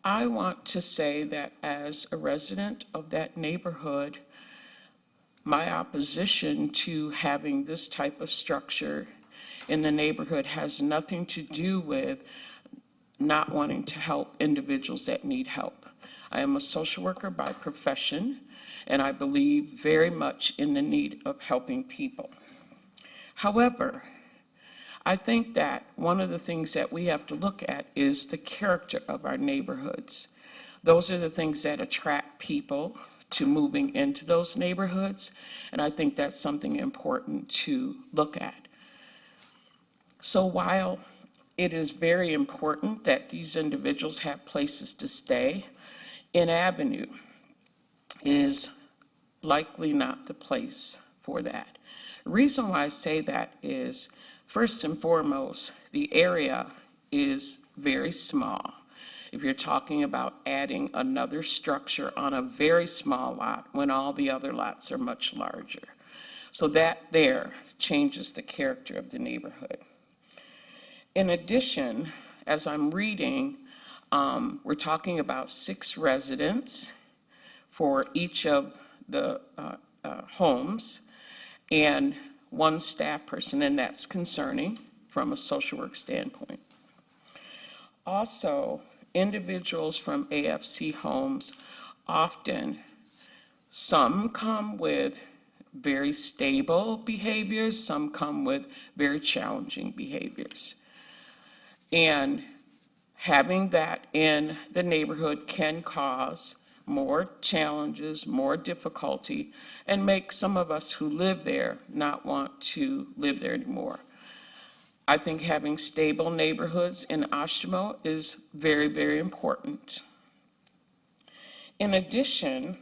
I want to say that as a resident of that neighborhood, my opposition to having this type of structure in the neighborhood has nothing to do with not wanting to help individuals that need help. I am a social worker by profession, and I believe very much in the need of helping people. However, I think that one of the things that we have to look at is the character of our neighborhoods. Those are the things that attract people to moving into those neighborhoods, and I think that's something important to look at. So while it is very important that these individuals have places to stay, Inn Avenue is likely not the place for that. The reason why I say that is, first and foremost, the area is very small. If you're talking about adding another structure on a very small lot when all the other lots are much larger. So that there changes the character of the neighborhood. In addition, as I'm reading, we're talking about 6 residents for each of the homes and 1 staff person, and that's concerning from a social work standpoint. Also, individuals from AFC homes often, some come with very stable behaviors, some come with very challenging behaviors. And having that in the neighborhood can cause more challenges, more difficulty, and make some of us who live there not want to live there anymore. I think having stable neighborhoods in Oshtemo is very, very important. In addition,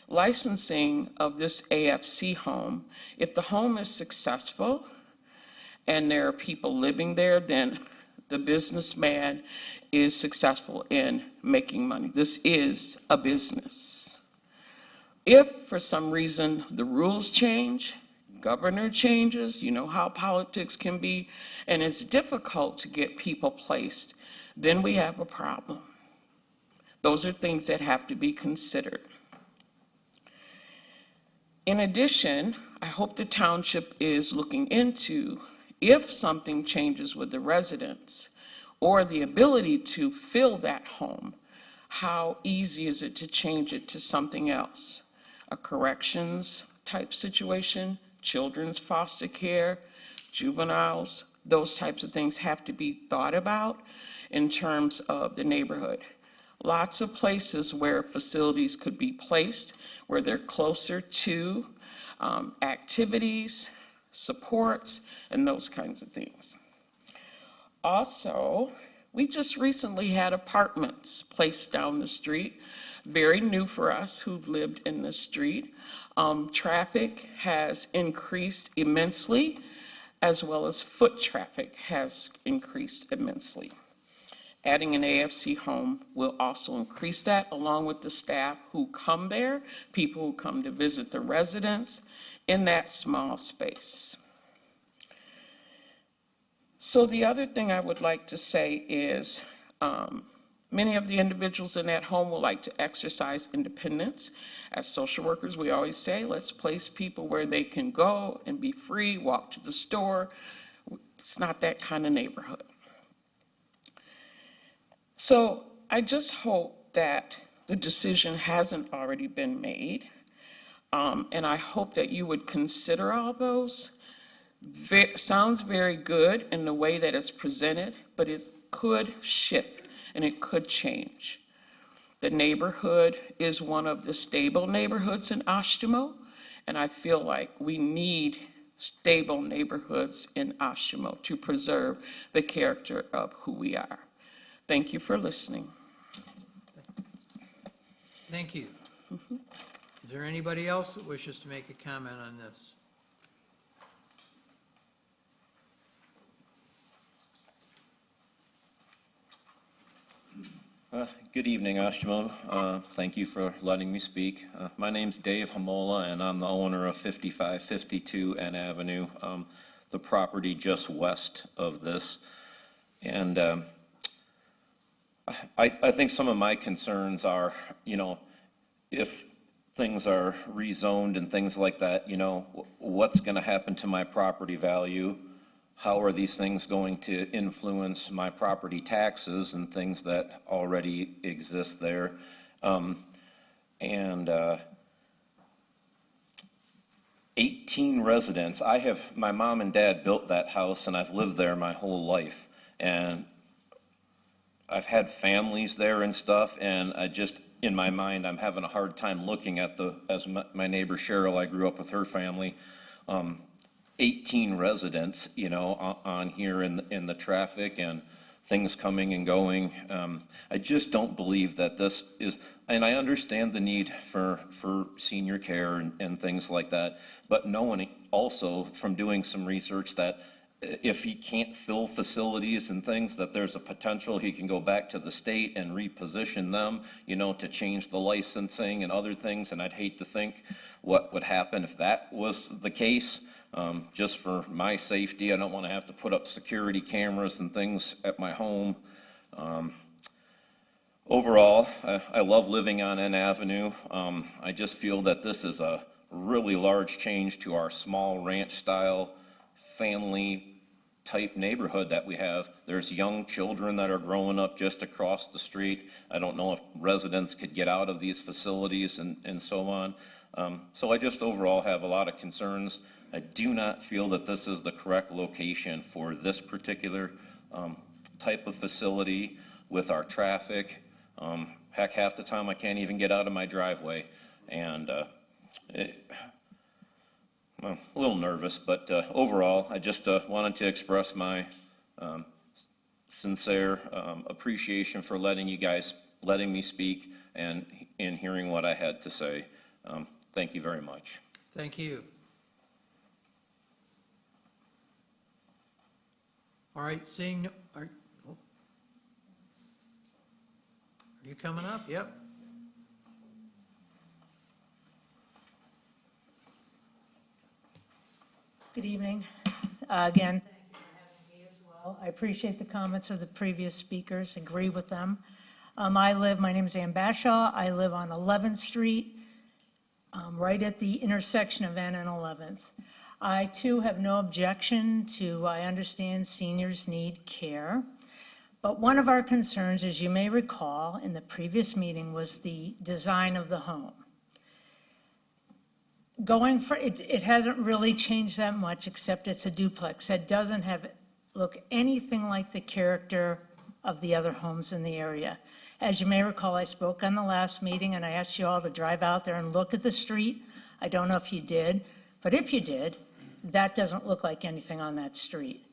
licensing of this AFC home, if the home is successful and there are people living there, then the businessman is successful in making money. This is a business. If for some reason the rules change, governor changes, you know how politics can be, and it's difficult to get people placed, then we have a problem. Those are things that have to be considered. In addition, I hope the township is looking into if something changes with the residents or the ability to fill that home, how easy is it to change it to something else? A corrections type situation, children's foster care, juveniles, those types of things have to be thought about in terms of the neighborhood. Lots of places where facilities could be placed, where they're closer to activities, supports, and those kinds of things. Also, we just recently had apartments placed down the street, very new for us who've lived in the street. Traffic has increased immensely, as well as foot traffic has increased immensely. Adding an AFC home will also increase that, along with the staff who come there, people who come to visit the residents in that small space. So the other thing I would like to say is many of the individuals in that home will like to exercise independence. As social workers, we always say, let's place people where they can go and be free, walk to the store. It's not that kind of neighborhood. So I just hope that the decision hasn't already been made, and I hope that you would consider all those. Sounds very good in the way that it's presented, but it could shift and it could change. The neighborhood is one of the stable neighborhoods in Oshtemo, and I feel like we need stable neighborhoods in Oshtemo to preserve the character of who we are. Thank you for listening. Thank you. Is there anybody else that wishes to make a comment on this? Good evening, Oshtemo. Thank you for letting me speak. My name's Dave Hamola, and I'm the owner of 5552 N Avenue, the property just west of this. And I think some of my concerns are, you know, if things are rezoned and things like that, you know, what's going to happen to my property value? How are these things going to influence my property taxes and things that already exist there? 18 residents. My mom and dad built that house, and I've lived there my whole life. And I've had families there and stuff, and I just, in my mind, I'm having a hard time looking at as my neighbor Cheryl, I grew up with her family, 18 residents, you know, on here in the traffic and things coming and going. I just don't believe that this is, and I understand the need for senior care and things like that, but knowing also from doing some research that if he can't fill facilities and things, that there's a potential he can go back to the state and reposition them, you know, to change the licensing and other things. And I'd hate to think what would happen if that was the case. Just for my safety, I don't want to have to put up security cameras and things at my home. Overall, I love living on N Avenue. I just feel that this is a really large change to our small ranch-style, family-type neighborhood that we have. There's young children that are growing up just across the street. I don't know if residents could get out of these facilities and so on. So I just overall have a lot of concerns. I do not feel that this is the correct location for this particular type of facility with our traffic. Heck, half the time I can't even get out of my driveway. And well, a little nervous, but overall, I just wanted to express my sincere appreciation for letting me speak and hearing what I had to say. Thank you very much. Thank you. All right, seeing, are you coming up? Yep. Good evening. Again, thank you for having me as well. I appreciate the comments of the previous speakers, agree with them. My name is Ann Bashaw. I live on 11th Street, right at the intersection of N and 11th. I too have no objection to, I understand seniors need care. But one of our concerns, as you may recall, in the previous meeting was the design of the home. It hasn't really changed that much, except it's a duplex. It doesn't look anything like the character of the other homes in the area. As you may recall, I spoke on the last meeting and I asked you all to drive out there and look at the street. I don't know if you did, but if you did, that doesn't look like anything on that street.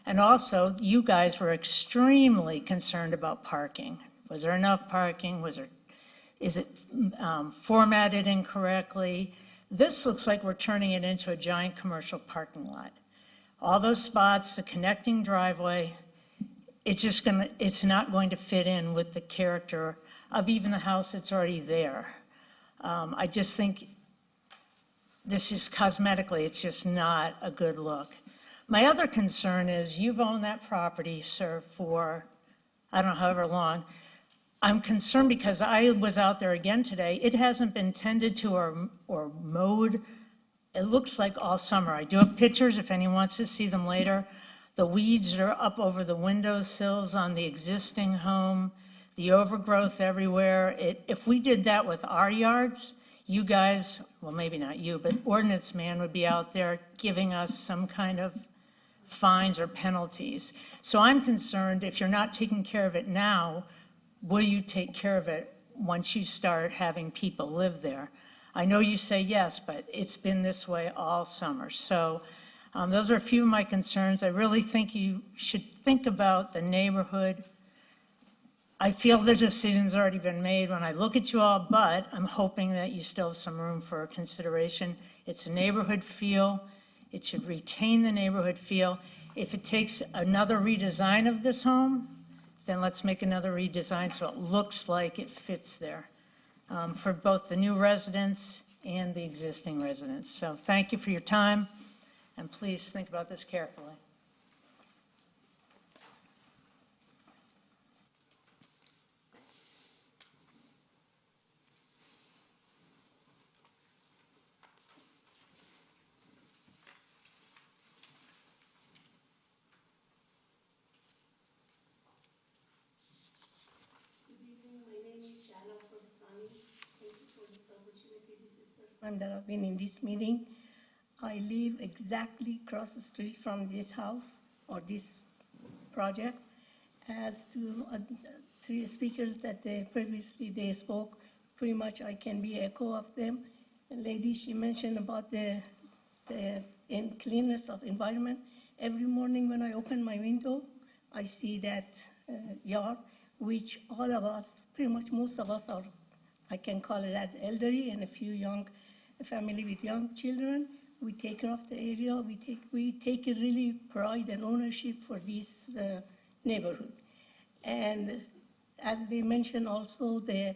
And also, you guys were extremely concerned about parking. Was there enough parking? Is it formatted incorrectly? This looks like we're turning it into a giant commercial parking lot. All those spots, the connecting driveway, it's not going to fit in with the character of even the house that's already there. I just think this is cosmetically, it's just not a good look. My other concern is you've owned that property, sir, for I don't know, however long. I'm concerned because I was out there again today. It hasn't been tended to or mowed. It looks like all summer. I do have pictures if anyone wants to see them later. The weeds are up over the windowsills on the existing home, the overgrowth everywhere. If we did that with our yards, you guys, well, maybe not you, but ordinance man would be out there giving us some kind of fines or penalties. So I'm concerned if you're not taking care of it now, will you take care of it once you start having people live there? I know you say yes, but it's been this way all summer. So those are a few of my concerns. I really think you should think about the neighborhood. I feel the decision's already been made when I look at you all, but I'm hoping that you still have some room for consideration. It's a neighborhood feel. It should retain the neighborhood feel. If it takes another redesign of this home, then let's make another redesign so it looks like it fits there for both the new residents and the existing residents. So thank you for your time, and please think about this carefully. Time that I've been in this meeting. I live exactly across the street from this house or this project. As to three speakers that previously spoke, pretty much I can be echo of them. The lady, she mentioned about the cleanness of environment. Every morning when I open my window, I see that yard, which all of us, pretty much most of us are, I can call it as elderly and a few young family with young children. we take care of the area, we take a really pride and ownership for this neighborhood. And as they mentioned also, the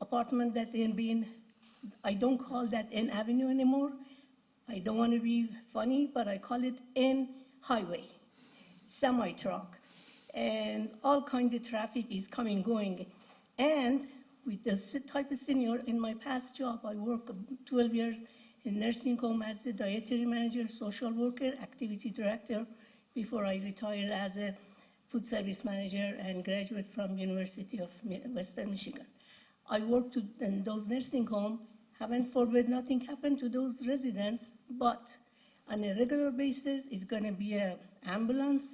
apartment that they're being, I don't call that N Avenue anymore. I don't want to be funny, but I call it N Highway, semi-truck. And all kinds of traffic is coming, going. And with this type of senior, in my past job, I worked 12 years in nursing home as a dietary manager, social worker, activity director, before I retired as a food service manager and graduate from University of Western Michigan. I worked in those nursing homes. Heaven forbid nothing happened to those residents, but on a regular basis, it's gonna be an ambulance.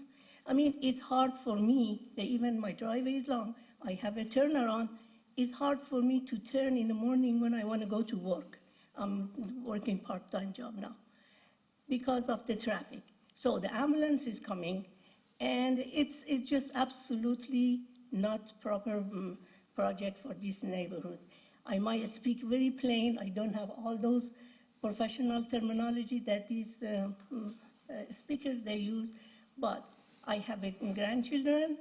I mean, it's hard for me, even my driveway is long, I have a turnaround. It's hard for me to turn in the morning when I wanna go to work. I'm working part-time job now because of the traffic. So the ambulance is coming, and it's just absolutely not proper project for this neighborhood. I might speak very plain. I don't have all those professional terminology that these speakers they use, but I have grandchildren.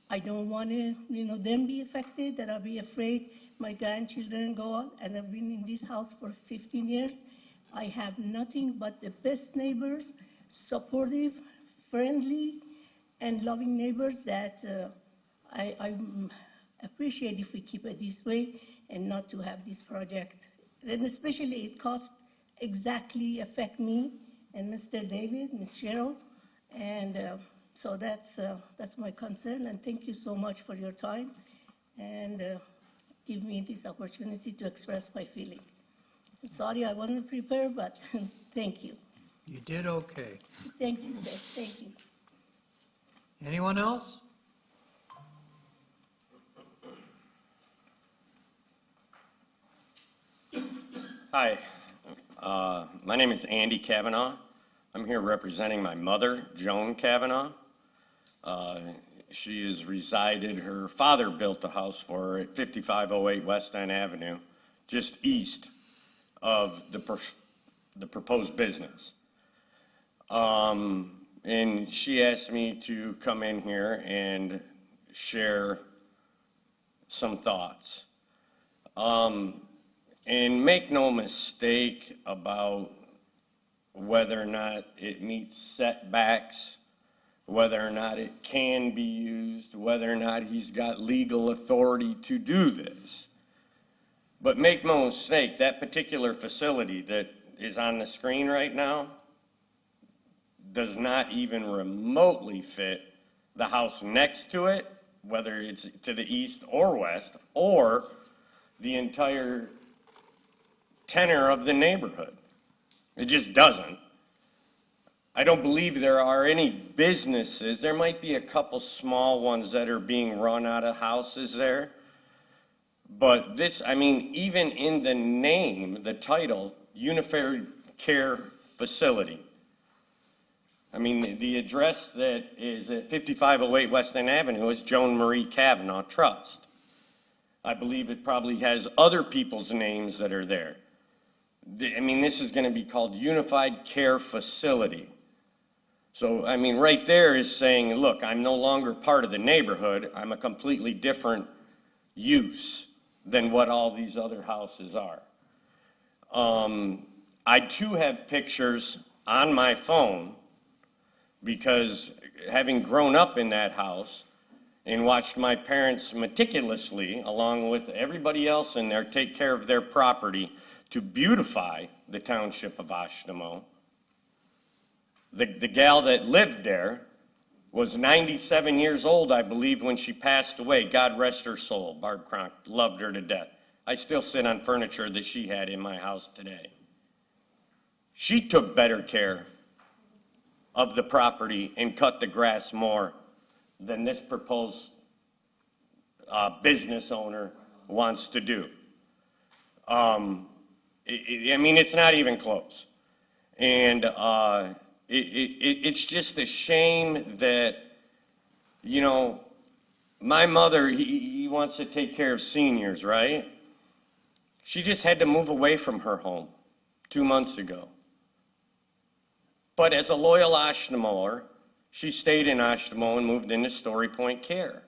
I don't want to, them be affected, that I'll be afraid my grandchildren go out, and I've been in this house for 15 years. I have nothing but the best neighbors, supportive, friendly, and loving neighbors that I appreciate if we keep it this way and not to have this project. And especially it cost exactly affect me and Mr. David, Ms. Cheryl, and so that's my concern, and thank you so much for your time and give me this opportunity to express my feeling. Sorry I wasn't prepared, but thank you. You did okay. Thank you, sir. Thank you. Anyone else? Hi, my name is Andy Kavanaugh. I'm here representing my mother, Joan Kavanaugh. She has resided, her father built a house for her at 5508 West End Avenue, just east of the proposed business. And she asked me to come in here and share some thoughts. And make no mistake about whether or not it meets setbacks, whether or not it can be used, whether or not he's got legal authority to do this. But make no mistake, that particular facility that is on the screen right now does not even remotely fit the house next to it, whether it's to the east or west, or the entire tenor of the neighborhood. It just doesn't. I don't believe there are any businesses. There might be a couple small ones that are being run out of houses there. But this, I mean, even in the name, the title, Unified Care Facility. I mean, the address that is at 5508 West End Avenue is Joan Marie Kavanaugh Trust. I believe it probably has other people's names that are there. I mean, this is going to be called Unified Care Facility. So, I mean, right there is saying, look, I'm no longer part of the neighborhood. I'm a completely different use than what all these other houses are. I too have pictures on my phone because having grown up in that house and watched my parents meticulously, along with everybody else in there, take care of their property to beautify the township of Oshtemo. The gal that lived there was 97 years old, I believe, when she passed away. God rest her soul. Barb Cronk loved her to death. I still sit on furniture that she had in my house today. She took better care of the property and cut the grass more than this proposed business owner wants to do. I mean, it's not even close. And it's just a shame that, you know, my mother, he wants to take care of seniors, right? She just had to move away from her home 2 months ago. But as a loyal Oshtemoer, she stayed in Oshtemo and moved into Story Point Care.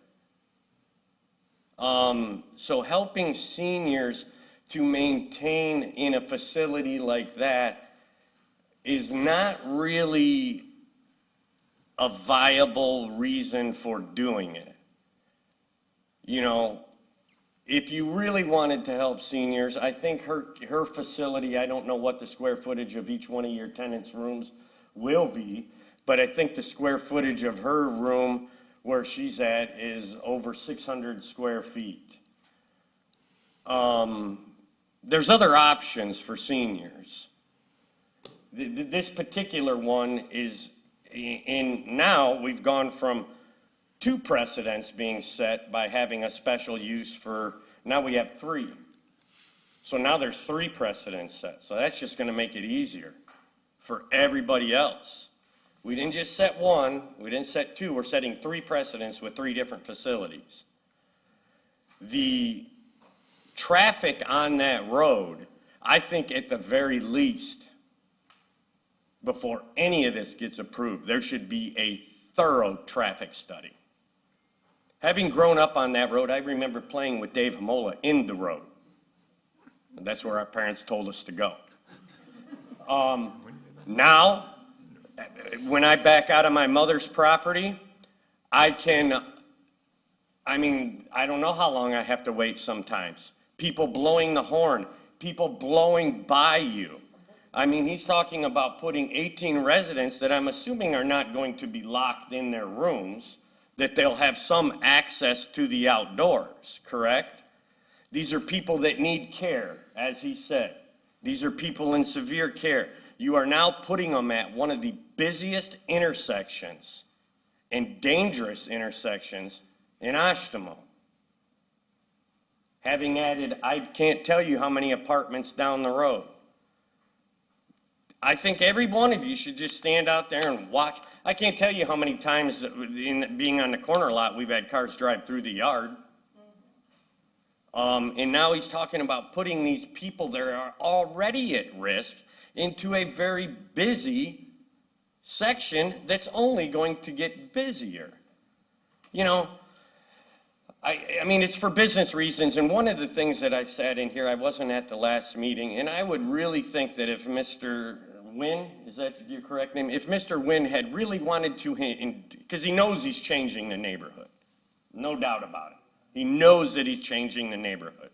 So helping seniors to maintain in a facility like that is not really a viable reason for doing it. You know, if you really wanted to help seniors, I think her facility, I don't know what the square footage of each one of your tenants' rooms will be, but I think the square footage of her room where she's at is over 600 square feet. There's other options for seniors. This particular one is now we've gone from 2 precedents being set by having a special use for, now we have 3. So now there's 3 precedents set. So that's just gonna make it easier for everybody else. We didn't just set 1, we didn't set 2, we're setting 3 precedents with 3 different facilities. The traffic on that road, I think at the very least, before any of this gets approved, there should be a thorough traffic study. Having grown up on that road, I remember playing with Dave Hamola in the road. And that's where our parents told us to go. Now, when I back out of my mother's property, I don't know how long I have to wait sometimes. People blowing the horn, people blowing by you. I mean, he's talking about putting 18 residents that I'm assuming are not going to be locked in their rooms, that they'll have some access to the outdoors, correct? These are people that need care, as he said. These are people in severe care. You are now putting them at one of the busiest intersections and dangerous intersections in Oshtemo. Having added, I can't tell you how many apartments down the road. I think every one of you should just stand out there and watch. I can't tell you how many times in being on the corner lot we've had cars drive through the yard. And now he's talking about putting these people that are already at risk into a very busy section that's only going to get busier. You know, I mean, it's for business reasons, and one of the things that I said in here, I wasn't at the last meeting, and I would really think that if Mr. Wynn, is that your correct name? If Mr. Wynn had really wanted to, because he knows he's changing the neighborhood, no doubt about it. He knows that he's changing the neighborhood.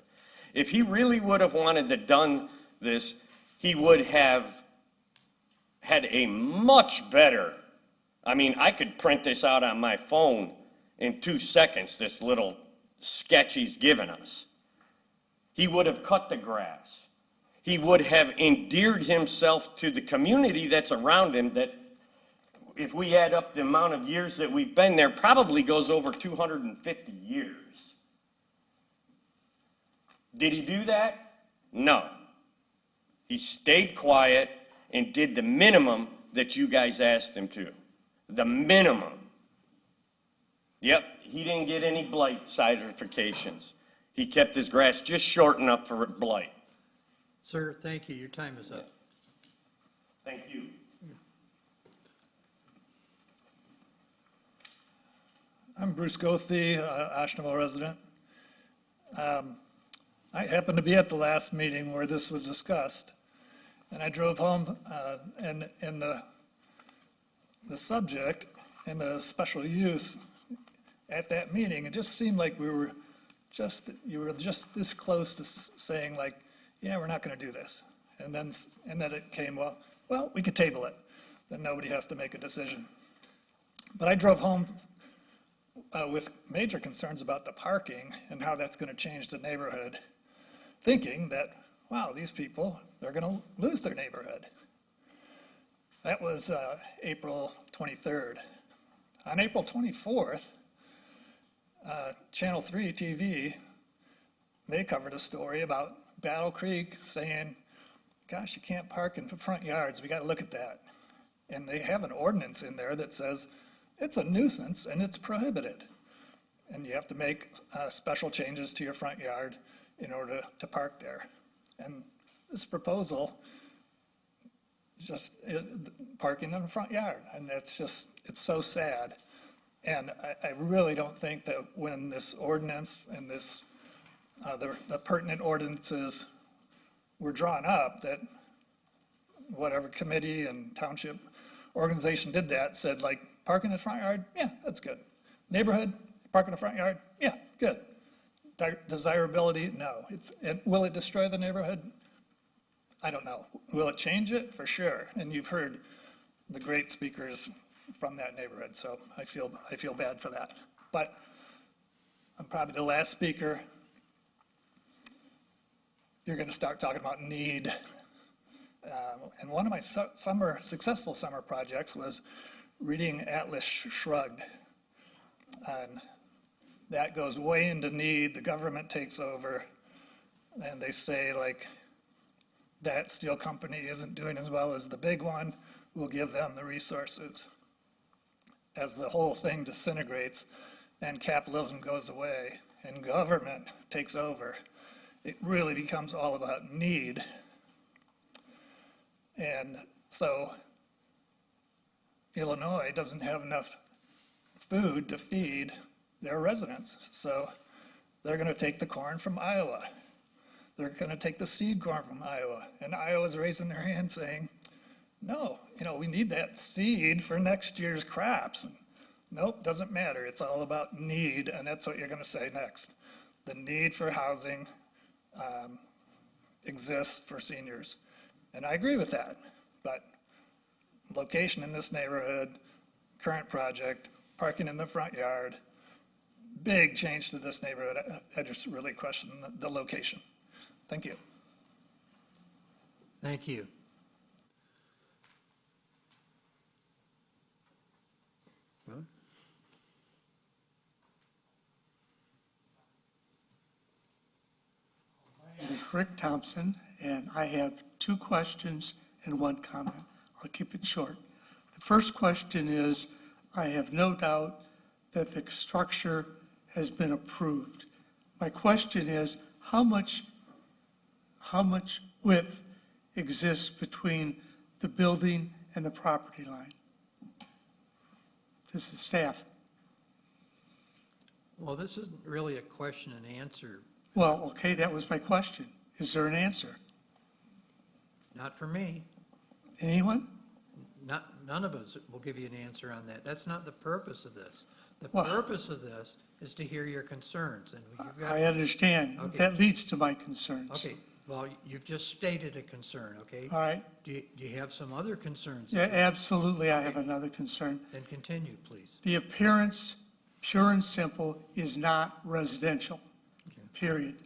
If he really would have wanted to done this, he would have had a much better, I mean, I could print this out on my phone in 2 seconds, this little sketch he's given us. He would have cut the grass. He would have endeared himself to the community that's around him that, if we add up the amount of years that we've been there, probably goes over 250 years. Did he do that? No. He stayed quiet and did the minimum that you guys asked him to. The minimum. Yep, he didn't get any blight certifications. He kept his grass just short enough for blight. Sir, thank you. Your time is up. Thank you. I'm Bruce Goethe, Oshtemo resident. I happened to be at the last meeting where this was discussed, and I drove home, and the subject and the special use at that meeting, it just seemed like you were just this close to saying like, yeah, we're not going to do this. And then it came, well, we could table it. Then nobody has to make a decision. But I drove home with major concerns about the parking and how that's going to change the neighborhood, thinking that, wow, these people, they're going to lose their neighborhood. That was April 23rd. On April 24th, Channel 3 TV, they covered a story about Battle Creek saying, gosh, you can't park in the front yards, we got to look at that. And they have an ordinance in there that says it's a nuisance and it's prohibited. And you have to make special changes to your front yard in order to park there. And this proposal just parking in the front yard, and that's just, it's so sad. And I really don't think that when this ordinance and this, the pertinent ordinances were drawn up, that whatever committee and township organization did that said, like, park in the front yard, yeah, that's good. Neighborhood, park in the front yard, yeah, good. Desirability, no. And will it destroy the neighborhood? I don't know. Will it change it? For sure. And you've heard the great speakers from that neighborhood, so I feel bad for that. But I'm probably the last speaker. You're going to start talking about need. And one of my successful summer projects was reading Atlas Shrugged. And that goes way into need. The government takes over, and they say, like, that steel company isn't doing as well as the big one. We'll give them the resources. As the whole thing disintegrates and capitalism goes away and government takes over, it really becomes all about need. And so Illinois doesn't have enough food to feed their residents. So they're going to take the corn from Iowa. They're going to take the seed corn from Iowa. And Iowa's raising their hand saying, no, we need that seed for next year's crops. And nope, doesn't matter. It's all about need, and that's what you're going to say next. The need for housing exists for seniors. And I agree with that. But location in this neighborhood, current project, parking in the front yard, big change to this neighborhood. I just really question the location. Thank you. Thank you. Well, My name is Rick Thompson, and I have 2 questions and 1 comment. I'll keep it short. The first question is, I have no doubt that the structure has been approved. My question is, how much width exists between the building and the property line? This is staff. well, this isn't really a question and answer, Well, okay, that was my question. Is there an answer? not for me. Anyone? None of us will give you an answer on that. That's not the purpose of this. The Well- purpose of this is to hear your concerns, and you've got... I understand. Okay. That leads to my concerns. Okay, well, you've just stated a concern, okay? All right. Do you have some other concerns? Yeah, absolutely, I have another concern. Then continue, please. The appearance, pure and simple, is not residential, period.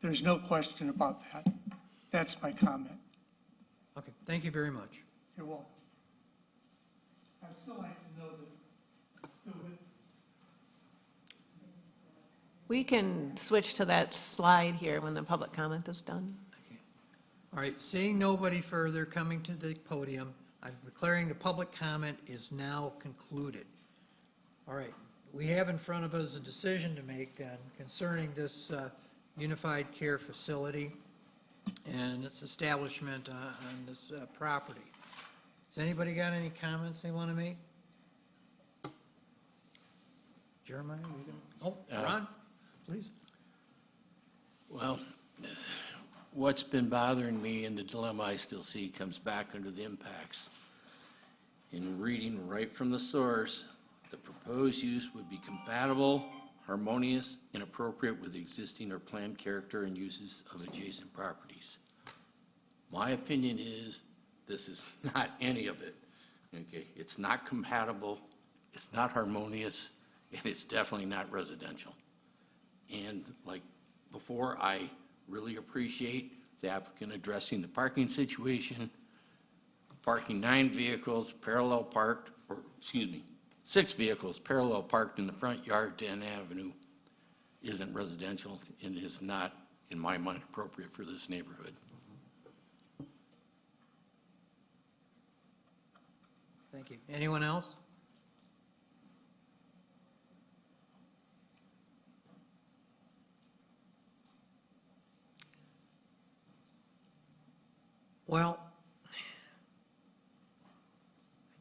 There's no question about that. That's my comment. Okay, thank you very much. You're welcome. I'd still like to know the width. We can switch to that slide here when the public comment is done. All right, seeing nobody further coming to the podium, I'm declaring the public comment is now concluded. All right, we have in front of us a decision to make then concerning this unified care facility and its establishment on this property. Has anybody got any comments they want to make? Jeremiah, you gonna, Ron, please. Well, what's been bothering me and the dilemma I still see comes back under the impacts. In reading right from the source, the proposed use would be compatible, harmonious, and appropriate with existing or planned character and uses of adjacent properties. My opinion is this is not any of it. Okay, it's not compatible, it's not harmonious, and it's definitely not residential. And like before, I really appreciate the applicant addressing the parking situation, parking 9 vehicles parallel parked, or excuse me, 6 vehicles parallel parked in the front yard to N Avenue isn't residential and is not, in my mind, appropriate for this neighborhood. Thank you. Anyone else? Well,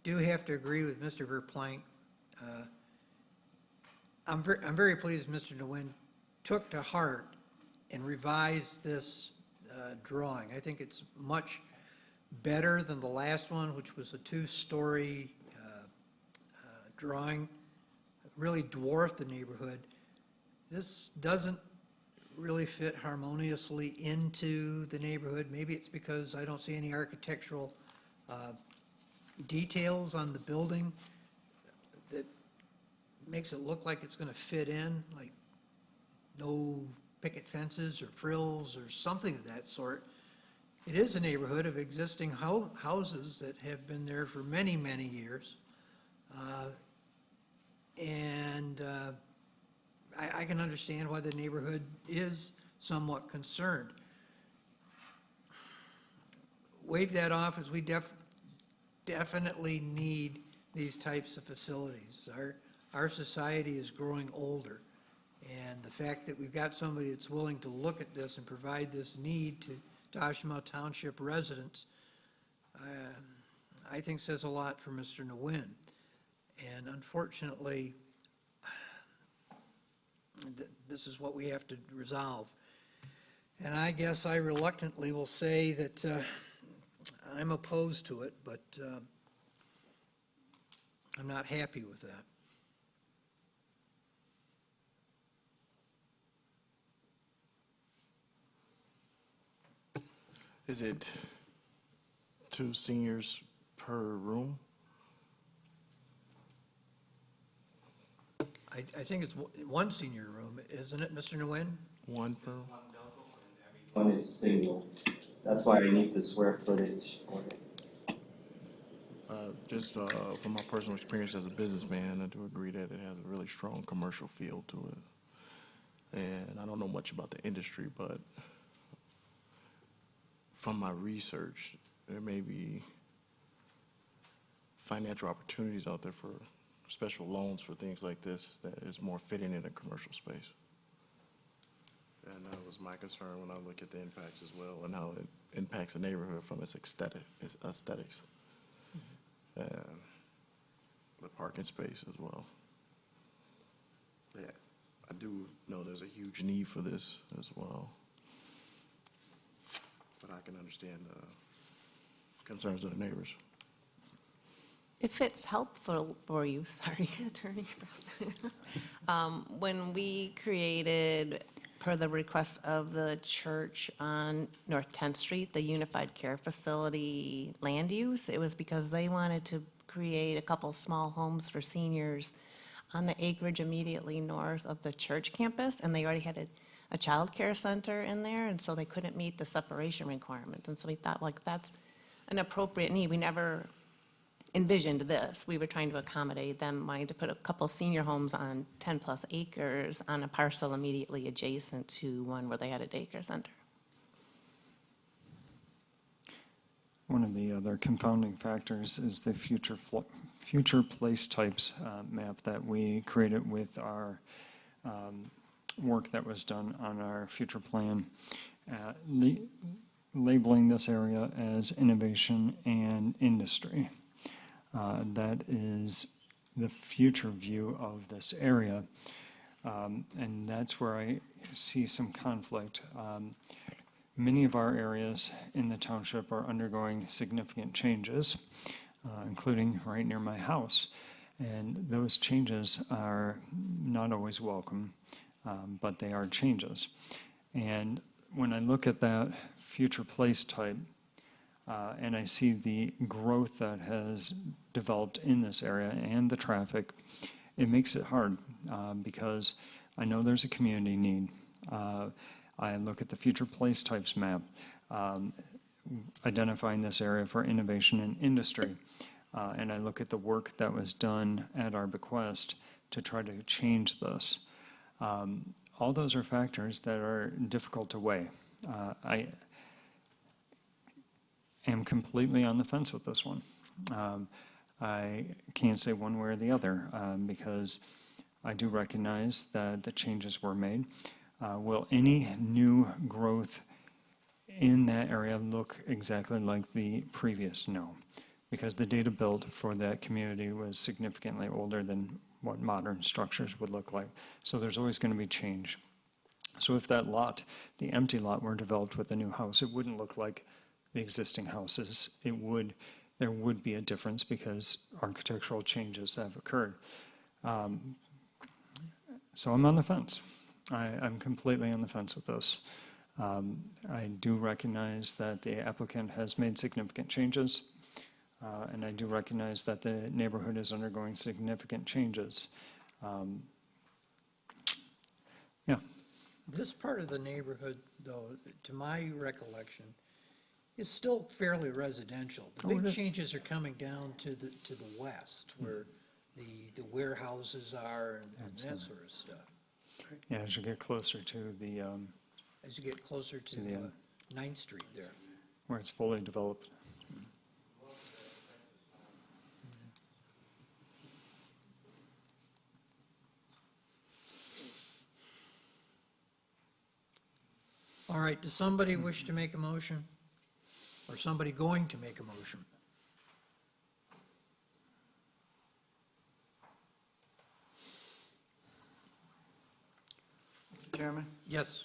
do have to agree with Mr. Verplank. I'm very pleased Mr. Nguyen took to heart and revised this drawing. I think it's much better than the last one, which was a two-story drawing, really dwarfed the neighborhood. This doesn't really fit harmoniously into the neighborhood. Maybe it's because I don't see any architectural details on the building that makes it look like it's going to fit in, like no picket fences or frills or something of that sort. It is a neighborhood of existing houses that have been there for many, many years. I can understand why the neighborhood is somewhat concerned. Wave that off as we definitely need these types of facilities. Our society is growing older, and the fact that we've got somebody that's willing to look at this and provide this need to Oshtemo Township residents, I think says a lot for Mr. Nguyen. And unfortunately, this is what we have to resolve. And I guess I reluctantly will say that I'm opposed to it, but I'm not happy with that. Is it 2 seniors per room? I think it's one senior room, isn't it, Mr. Nguyen? One per? One is single. That's why I need the square footage on it. Just from my personal experience as a businessman, I do agree that it has a really strong commercial feel to it. And I don't know much about the industry, but from my research, there may be financial opportunities out there for special loans for things like this that is more fitting in a commercial space. And that was my concern when I look at the impacts as well and how it impacts the neighborhood from its aesthetics. The parking space as well. Yeah, I do know there's a huge need for this as well. But I can understand the concerns of the neighbors. If it's helpful for you, sorry, Attorney Brown. When we created, per the request of the church on North 10th Street, the Unified Care Facility land use, it was because they wanted to create a couple small homes for seniors on the acreage immediately north of the church campus, and they already had a child care center in there, and so they couldn't meet the separation requirements. And so we thought, like, that's an appropriate need. We never envisioned this. We were trying to accommodate them wanting to put a couple senior homes on 10-plus acres on a parcel immediately adjacent to one where they had a daycare center. One of the other confounding factors is the future place types map that we created with our work that was done on our future plan, labeling this area as innovation and industry. That is the future view of this area, and that's where I see some conflict. Many of our areas in the township are undergoing significant changes, including right near my house, and those changes are not always welcome, but they are changes. And when I look at that future place type, and I see the growth that has developed in this area and the traffic, it makes it hard because I know there's a community need. I look at the future place types map, identifying this area for innovation and industry, and I look at the work that was done at our bequest to try to change this. All those are factors that are difficult to weigh. I am completely on the fence with this one. I can't say one way or the other because I do recognize that the changes were made. Will any new growth in that area look exactly like the previous? No. because the data built for that community was significantly older than what modern structures would look like. So there's always going to be change. So if that lot, the empty lot, were developed with a new house, it wouldn't look like the existing houses. There would be a difference because architectural changes have occurred. So I'm on the fence. I'm completely on the fence with this. I do recognize that the applicant has made significant changes, and I do recognize that the neighborhood is undergoing significant changes. Yeah. This part of the neighborhood, though, to my recollection, is still fairly residential. The Oh, big it is. changes are coming down to the west, where the warehouses are and that sort of stuff. Yeah, as you get closer to the, As you get closer to To the end. 9th Street there. where it's fully developed. All right, does somebody wish to make a motion? Or somebody going to make a motion? Chairman? Yes.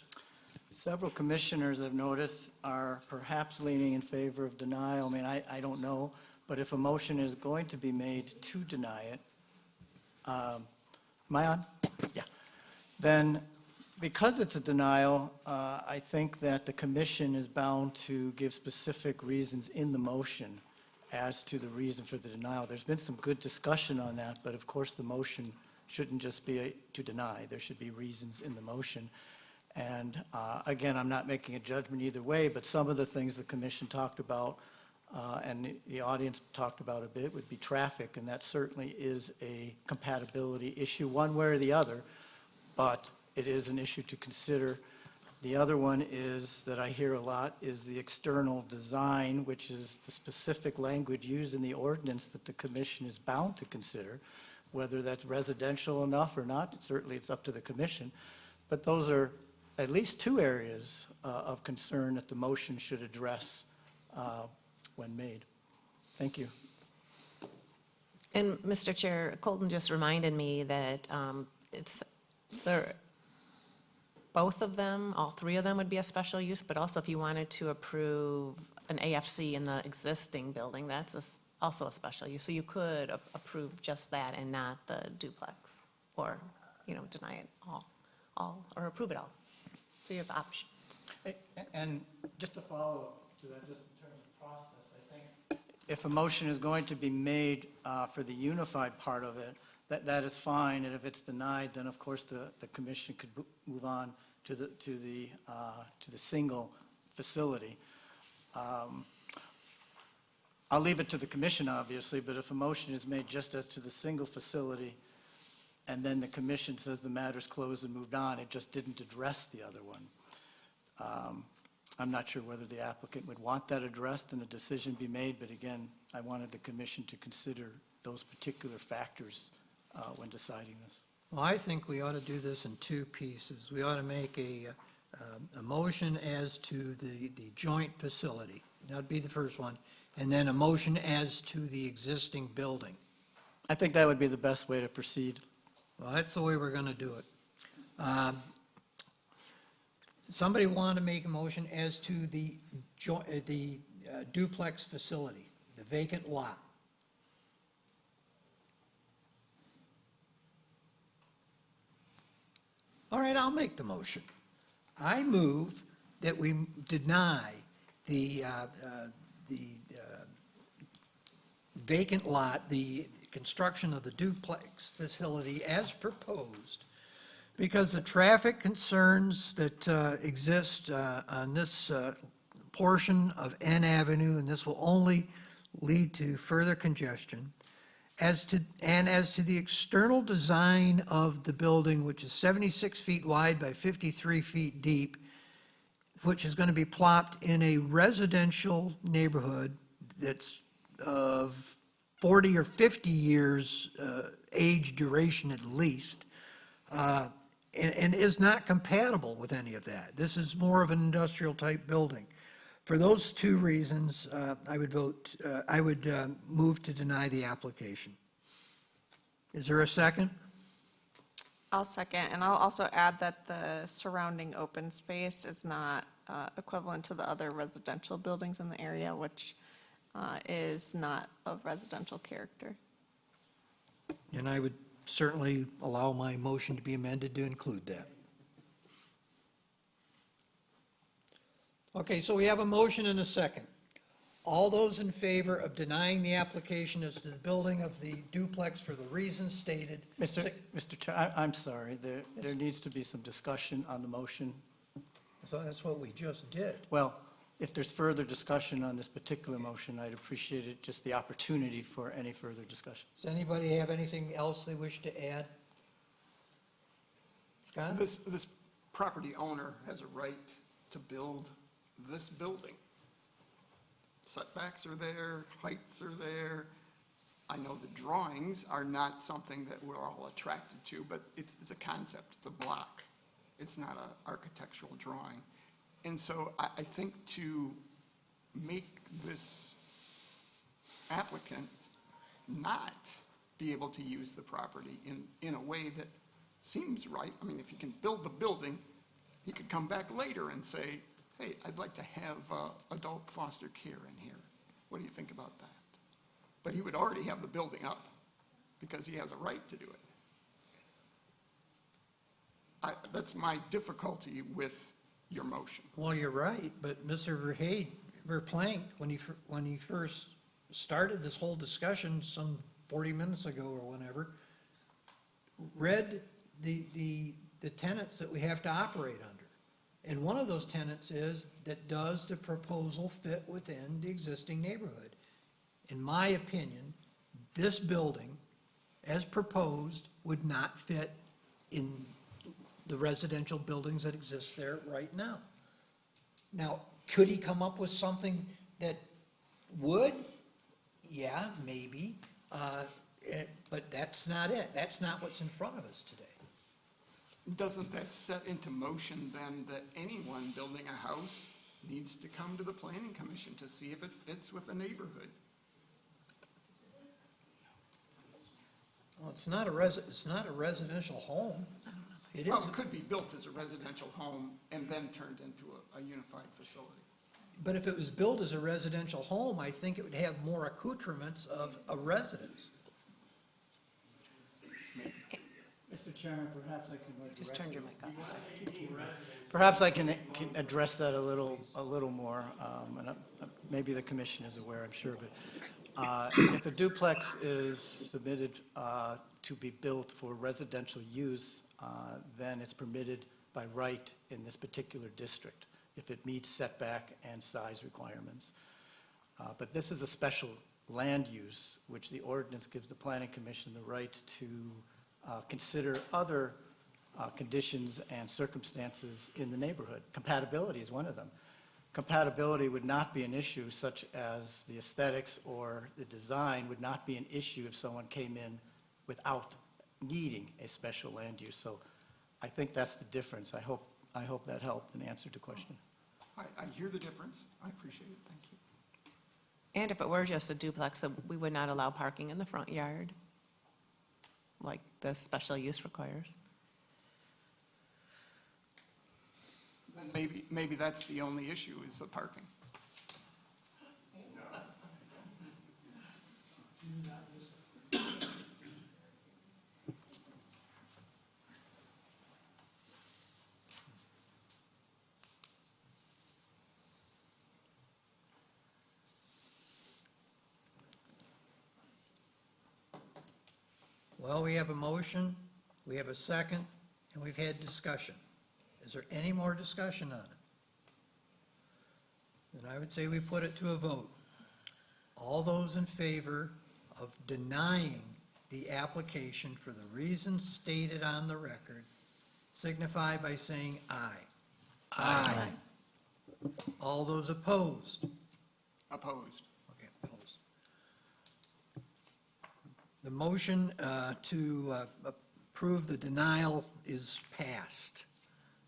Several commissioners I've noticed are perhaps leaning in favor of denial. I mean, I don't know, but if a motion is going to be made to deny it, am I on? Yeah. Then, because it's a denial, I think that the commission is bound to give specific reasons in the motion as to the reason for the denial. There's been some good discussion on that, but of course, the motion shouldn't just be to deny. There should be reasons in the motion. And again, I'm not making a judgment either way, but some of the things the commission talked about and the audience talked about a bit would be traffic, and that certainly is a compatibility issue, one way or the other, but it is an issue to consider. The other one is, that I hear a lot, is the external design, which is the specific language used in the ordinance that the commission is bound to consider. Whether that's residential enough or not, certainly it's up to the commission. But those are at least two areas of concern that the motion should address when made. Thank you. And Mr. Chair, Colton just reminded me that both of them, all three of them would be a special use, but also if you wanted to approve an AFC in the existing building, that's also a special use. So you could approve just that and not the duplex, or, deny it all, or approve it all. So you have options. And just to follow up to that, just in terms of process, I think if a motion is going to be made for the unified part of it, that is fine, and if it's denied, then of course the commission could move on to the single facility. I'll leave it to the commission, obviously, but if a motion is made just as to the single facility, and then the commission says the matter's closed and moved on, it just didn't address the other one. I'm not sure whether the applicant would want that addressed and a decision be made, but again, I wanted the commission to consider those particular factors when deciding this. Well, I think we ought to do this in two pieces. We ought to make a motion as to the joint facility. That'd be the first one. And then a motion as to the existing building. I think that would be the best way to proceed. Well, that's the way we're going to do it. Somebody want to make a motion as to the duplex facility, the vacant lot? All right, I'll make the motion. I move that we deny the vacant lot, the construction of the duplex facility as proposed, because the traffic concerns that exist on this portion of N Avenue, and this will only lead to further congestion, as to the external design of the building, which is 76 feet wide by 53 feet deep, which is going to be plopped in a residential neighborhood that's of 40 or 50 years age duration at least, and is not compatible with any of that. This is more of an industrial type building. For those two reasons, I would move to deny the application. Is there a second? I'll second, and I'll also add that the surrounding open space is not equivalent to the other residential buildings in the area, which is not of residential character. And I would certainly allow my motion to be amended to include that. Okay, so we have a motion and a second. All those in favor of denying the application as to the building of the duplex for the reasons stated? Mr. Chair, I'm sorry, there needs to be some discussion on the motion. So that's what we just did. Well, if there's further discussion on this particular motion, I'd appreciate it, just the opportunity for any further discussion. Does anybody have anything else they wish to add? Scott? This property owner has a right to build this building. Setbacks are there, heights are there. I know the drawings are not something that we're all attracted to, but it's a concept, it's a block. It's not an architectural drawing. And so I think to make this applicant not be able to use the property in a way that seems right, I mean, if he can build the building, he could come back later and say, hey, I'd like to have adult foster care in here. What do you think about that? But he would already have the building up because he has a right to do it. That's my difficulty with your motion. Well, you're right, but Mr. Verplank, when he first started this whole discussion some 40 minutes ago or whenever, read the tenets that we have to operate under. And one of those tenets is that does the proposal fit within the existing neighborhood? In my opinion, this building, as proposed, would not fit in the residential buildings that exist there right now. Now, could he come up with something that would? Yeah, maybe, but that's not it. That's not what's in front of us today. Doesn't that set into motion then that anyone building a house needs to come to the planning commission to see if it fits with the neighborhood? Well, it's not a residential home. It Well, is, it could be built as a residential home and then turned into a unified facility. but if it was built as a residential home, I think it would have more accoutrements of a residence. Mr. Chairman, perhaps I can. Just turned your mic on. Perhaps I can address that a little more, and maybe the commission is aware, I'm sure, but if a duplex is submitted to be built for residential use, then it's permitted by right in this particular district, if it meets setback and size requirements. But this is a special land use, which the ordinance gives the planning commission the right to consider other conditions and circumstances in the neighborhood. Compatibility is one of them. Compatibility would not be an issue, such as the aesthetics or the design would not be an issue if someone came in without needing a special land use. So I think that's the difference. I hope that helped and answered the question. I hear the difference. I appreciate it. Thank you. And if it were just a duplex, we would not allow parking in the front yard, like the special use requires. Then maybe that's the only issue, is the parking. Well, we have a motion, we have a second, and we've had discussion. Is there any more discussion on it? Then I would say we put it to a vote. All those in favor of denying the application for the reasons stated on the record signify by saying aye. Aye. All those opposed? Opposed. Okay, opposed. The motion to approve the denial is passed.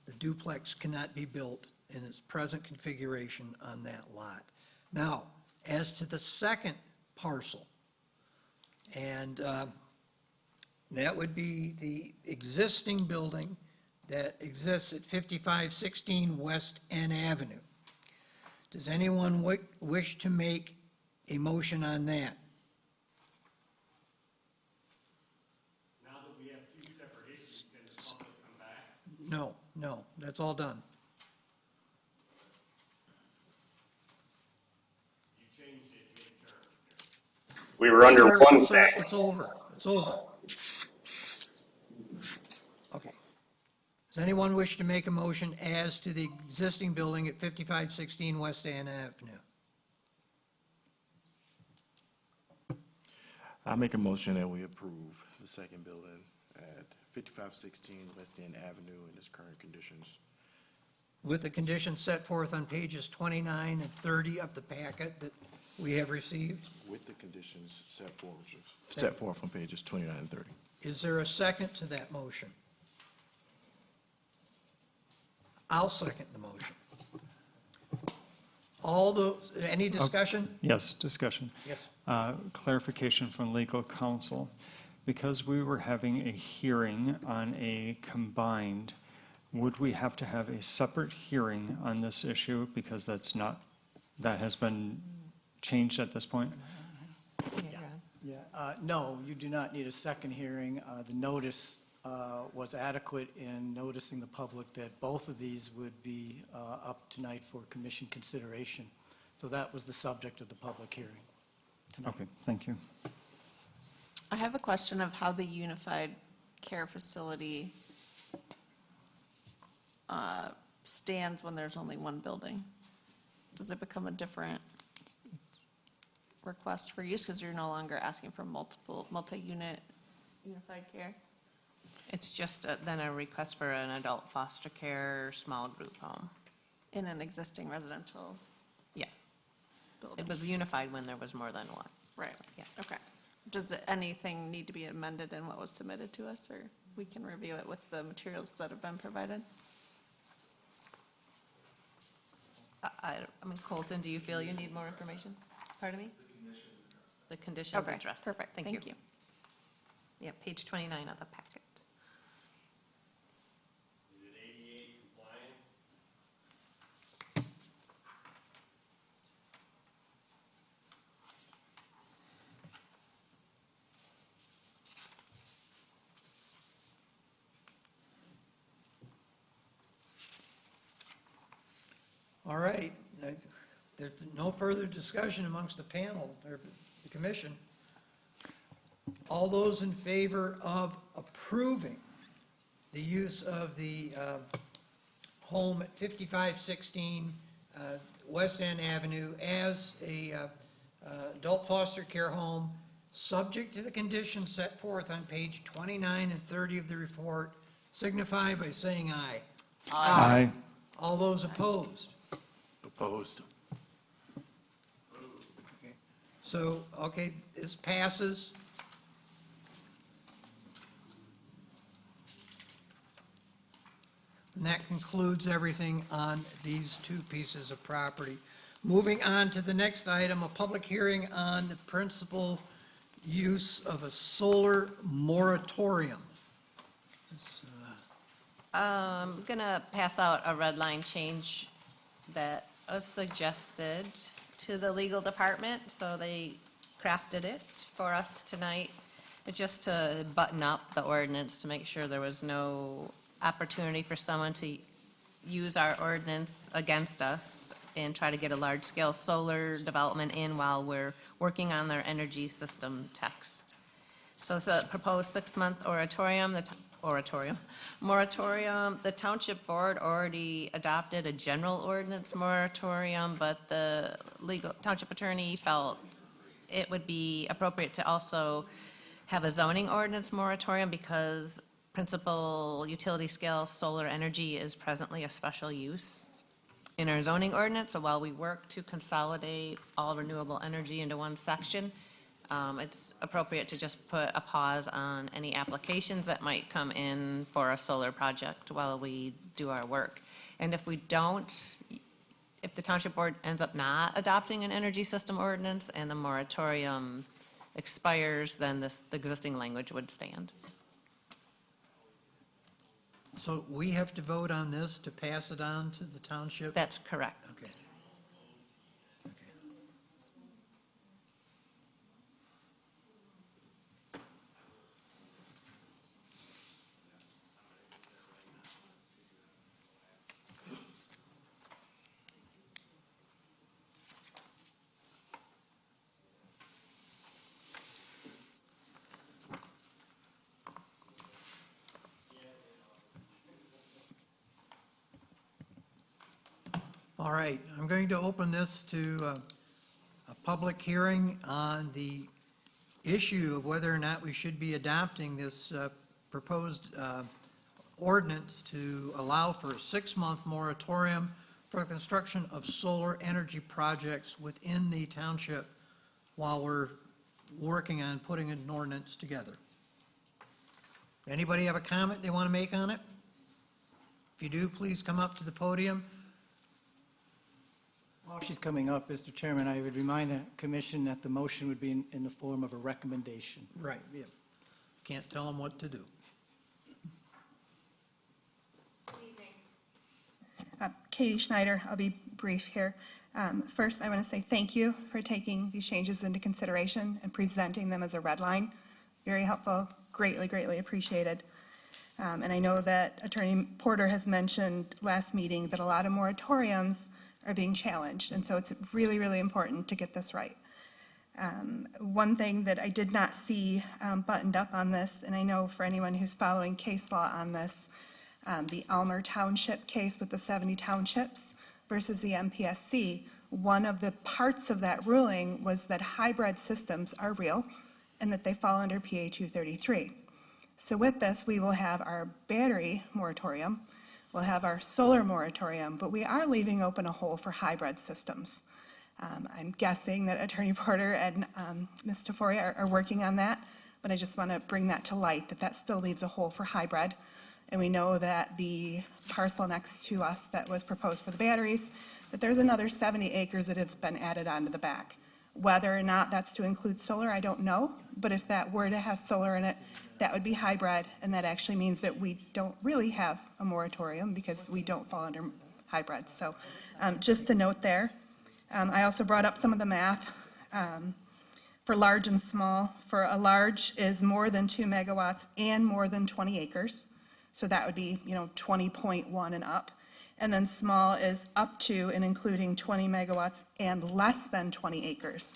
The duplex cannot be built in its present configuration on that lot. Now, as to the second parcel, and that would be the existing building that exists at 5516 West N Avenue. Does anyone wish to make a motion on that? Now that we have two separate issues, can the public come back? No, that's all done. You changed it midterm. We were under Sir, one sir, thing. it's over. Okay. Does anyone wish to make a motion as to the existing building at 5516 West Ann Avenue? I make a motion that we approve the second building at 5516 West End Avenue in its current conditions. With the conditions set forth on pages 29 and 30 of the packet that we have received? With the conditions set forth on pages 29 and 30. Is there a second to that motion? I'll second the motion. All those, any discussion? Yes, discussion. Yes. Clarification from legal counsel. Because we were having a hearing on a combined, would we have to have a separate hearing on this issue? Because that has been changed at this point? No, you do not need a second hearing. The notice was adequate in noticing the public that both of these would be up tonight for commission consideration. So that was the subject of the public hearing tonight. Okay, thank you. I have a question of how the unified care facility stands when there's only one building. Does it become a different request for use because you're no longer asking for multi-unit unified care? It's just then a request for an adult foster care small group home. In an existing residential Yeah. building? It was unified when there was more than one. Right, So, yeah. okay. Does anything need to be amended in what was submitted to us, or we can review it with the materials that have been provided? I mean, Colton, do you feel you need more information? Pardon me? The conditions Okay, addressed. perfect, thank you. Yeah, page 29 of the packet. Is it ADA compliant? All right. There's no further discussion amongst the panel or the commission. All those in favor of approving the use of the home at 5516 West End Avenue as a adult foster care home, subject to the conditions set forth on page 29 and 30 of the report, signify by saying aye. Aye. All those opposed? Opposed. So, okay, this passes. And that concludes everything on these two pieces of property. Moving on to the next item, a public hearing on the principal use of a solar moratorium. I'm gonna pass out a red line change that was suggested to the legal department, so they crafted it for us tonight. It's just to button up the ordinance to make sure there was no opportunity for someone to use our ordinance against us and try to get a large-scale solar development in while we're working on their energy system text. So it's a proposed 6-month moratorium. The township board already adopted a general ordinance moratorium, but the township attorney felt it would be appropriate to also have a zoning ordinance moratorium because principal utility scale solar energy is presently a special use in our zoning ordinance. So while we work to consolidate all renewable energy into one section, it's appropriate to just put a pause on any applications that might come in for a solar project while we do our work. And if we don't, if the township board ends up not adopting an energy system ordinance and the moratorium expires, then the existing language would stand. So we have to vote on this to pass it on to the township? That's correct. Okay. All right, I'm going to open this to a public hearing on the issue of whether or not we should be adopting this proposed ordinance to allow for a 6-month moratorium for the construction of solar energy projects within the township while we're working on putting an ordinance together. Anybody have a comment they want to make on it? If you do, please come up to the podium. While she's coming up, Mr. Chairman, I would remind the commission that the motion would be in the form of a recommendation. Right, yeah. Can't tell them what to do. Katie Schneider, I'll be brief here. First, I want to say thank you for taking these changes into consideration and presenting them as a red line. Very helpful, greatly, greatly appreciated. And I know that Attorney Porter has mentioned last meeting that a lot of moratoriums are being challenged, and so it's really, really important to get this right. One thing that I did not see buttoned up on this, and I know for anyone who's following case law on this, the Almer Township case with the 70 townships versus the MPSC, one of the parts of that ruling was that hybrid systems are real and that they fall under PA 233. So with this, we will have our battery moratorium, we'll have our solar moratorium, but we are leaving open a hole for hybrid systems. I'm guessing that Attorney Porter and Ms. Taforia are working on that, but I just want to bring that to light, that still leaves a hole for hybrid. And we know that the parcel next to us that was proposed for the batteries, that there's another 70 acres that has been added onto the back. Whether or not that's to include solar, I don't know, but if that were to have solar in it, that would be hybrid, and that actually means that we don't really have a moratorium because we don't fall under hybrids. So just to note there. I also brought up some of the math for large and small. For a large is more than 2 megawatts and more than 20 acres. So that would be, 20.1 and up. And then small is up to and including 20 megawatts and less than 20 acres.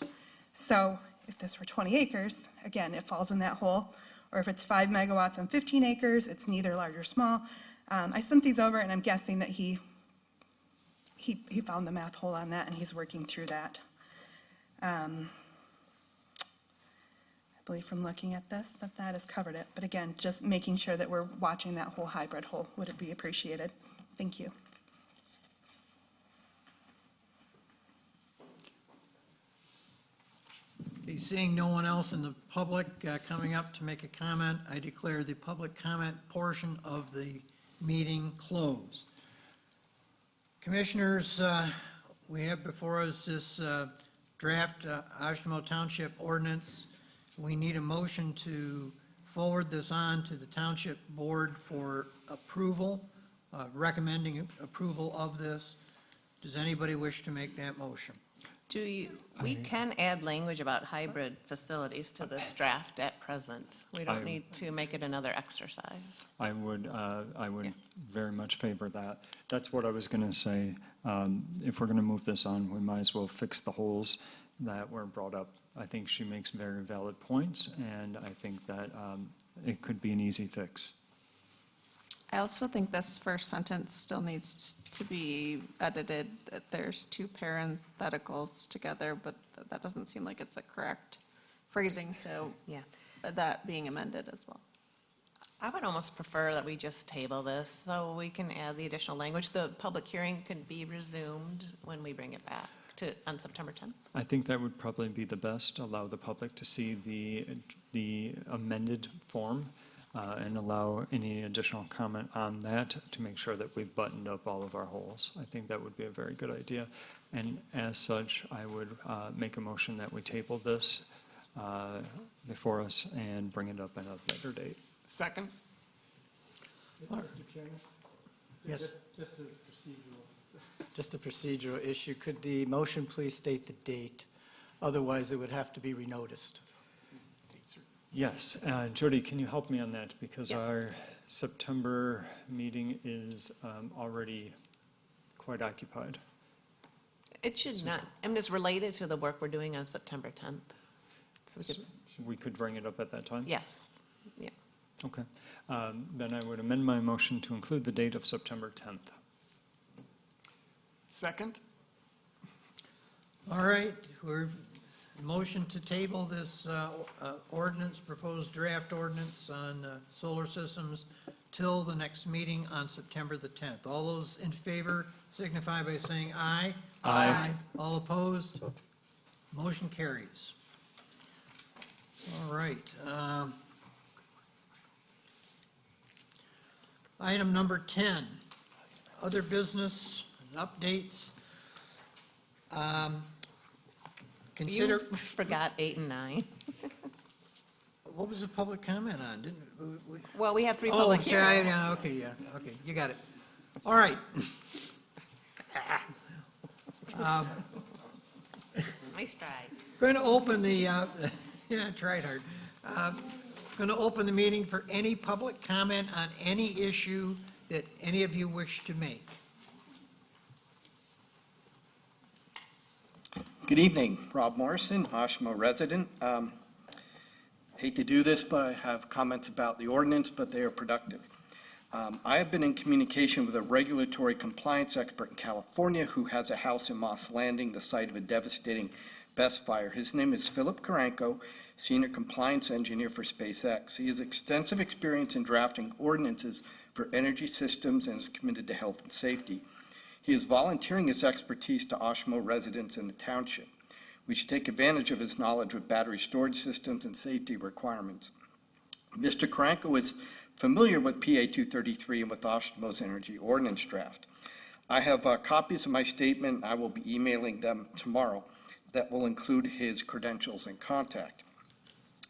So if this were 20 acres, again, it falls in that hole. Or if it's 5 megawatts and 15 acres, it's neither large or small. I sent these over, and I'm guessing that he found the math hole on that, and he's working through that. I believe from looking at this that has covered it. But again, just making sure that we're watching that whole hybrid hole would be appreciated. Thank you. Okay, seeing no one else in the public coming up to make a comment, I declare the public comment portion of the meeting closed. Commissioners, we have before us this draft Oshtemo Township ordinance. We need a motion to forward this on to the Township Board for approval, recommending approval of this. Does anybody wish to make that motion? We can add language about hybrid facilities to this draft at present. We don't need to make it another exercise. I would very much favor that. That's what I was going to say. If we're going to move this on, we might as well fix the holes that were brought up. I think she makes very valid points, and I think that it could be an easy fix. I also think this first sentence still needs to be edited, that there's two parentheticals together, but that doesn't seem like it's a correct phrasing, so that being amended as well. I would almost prefer that we just table this so we can add the additional language. The public hearing can be resumed when we bring it back on September 10th. I think that would probably be the best, allow the public to see the amended form. and allow any additional comment on that to make sure that we've buttoned up all of our holes. I think that would be a very good idea. And as such, I would make a motion that we table this before us and bring it up at a later date. Second? Mr. Chairman? Yes. Just a procedural issue. Could the motion please state the date? Otherwise, it would have to be renoticed. Yes, Jody, can you help me on that? Because our September meeting is already quite occupied. It should not, I mean, it's related to the work we're doing on September 10th. So we could, We could bring it up at that time? yes, yeah. Okay. Then I would amend my motion to include the date of September 10th. Second? All right, we're, motion to table this ordinance, proposed draft ordinance on solar systems till the next meeting on September the 10th. All those in favor signify by saying aye. Aye. All opposed? Motion carries. All right. Item number 10, other business and updates. Consider, You forgot 8 and 9. what was the public comment on? Didn't we? Well, we have 3 Oh, public sorry, hearings. yeah, okay, you got it. All right. Nice try. Going to open the, yeah, tried hard. Going to open the meeting for any public comment on any issue that any of you wish to make. Good evening, Rob Morrison, Oshtemo resident. Hate to do this, but I have comments about the ordinance, but they are productive. I have been in communication with a regulatory compliance expert in California who has a house in Moss Landing, the site of a devastating Best fire. His name is Philip Karanko, Senior Compliance Engineer for SpaceX. He has extensive experience in drafting ordinances for energy systems and is committed to health and safety. He is volunteering his expertise to Oshtemo residents in the township. We should take advantage of his knowledge with battery storage systems and safety requirements. Mr. Karanko is familiar with PA 233 and with Oshtemo's energy ordinance draft. I have copies of my statement. I will be emailing them tomorrow that will include his credentials and contact.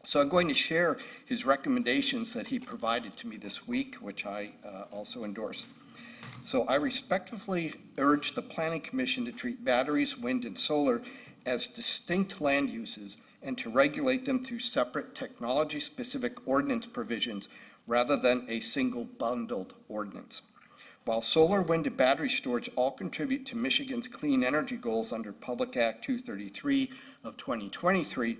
So I'm going to share his recommendations that he provided to me this week, which I also endorse. So I respectfully urge the Planning Commission to treat batteries, wind, and solar as distinct land uses and to regulate them through separate technology-specific ordinance provisions rather than a single bundled ordinance. While solar, wind, and battery storage all contribute to Michigan's clean energy goals under Public Act 233 of 2023,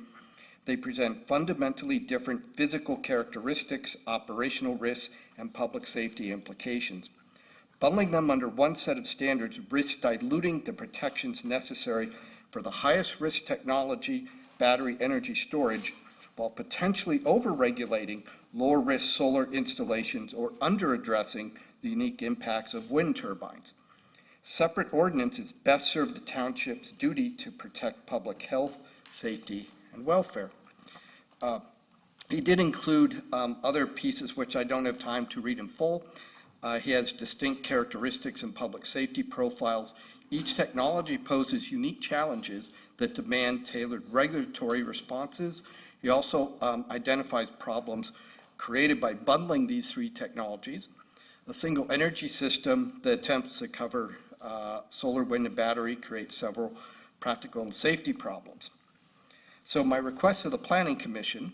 they present fundamentally different physical characteristics, operational risks, and public safety implications. Bundling them under one set of standards risks diluting the protections necessary for the highest risk technology, battery energy storage, while potentially over-regulating lower risk solar installations or under-addressing the unique impacts of wind turbines. Separate ordinances best serve the township's duty to protect public health, safety, and welfare. He did include other pieces which I don't have time to read in full. He has distinct characteristics and public safety profiles. Each technology poses unique challenges that demand tailored regulatory responses. He also identifies problems created by bundling these three technologies. A single energy system that attempts to cover solar, wind, and battery creates several practical and safety problems. So my request to the Planning Commission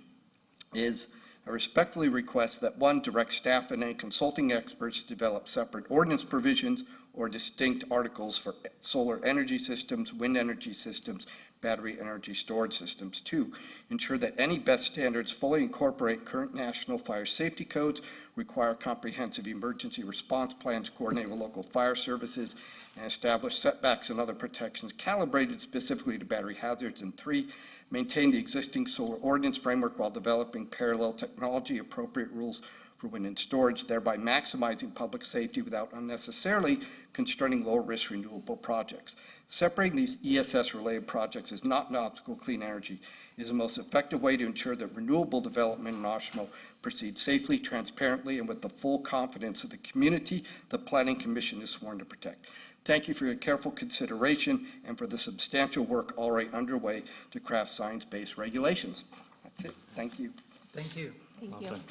is I respectfully request that one, direct staff and any consulting experts to develop separate ordinance provisions or distinct articles for solar energy systems, wind energy systems, battery energy storage systems. Two, ensure that any best standards fully incorporate current national fire safety codes, require comprehensive emergency response plans, coordinate with local fire services, and establish setbacks and other protections calibrated specifically to battery hazards. And three, maintain the existing solar ordinance framework while developing parallel technology appropriate rules for wind and storage, thereby maximizing public safety without unnecessarily constraining low-risk renewable projects. Separating these ESS-related projects is not an obstacle to clean energy. is the most effective way to ensure that renewable development in Oshtemo proceeds safely, transparently, and with the full confidence of the community the Planning Commission is sworn to protect. Thank you for your careful consideration and for the substantial work already underway to craft science-based regulations. That's it. Thank you. Thank you. Thank Well you. done.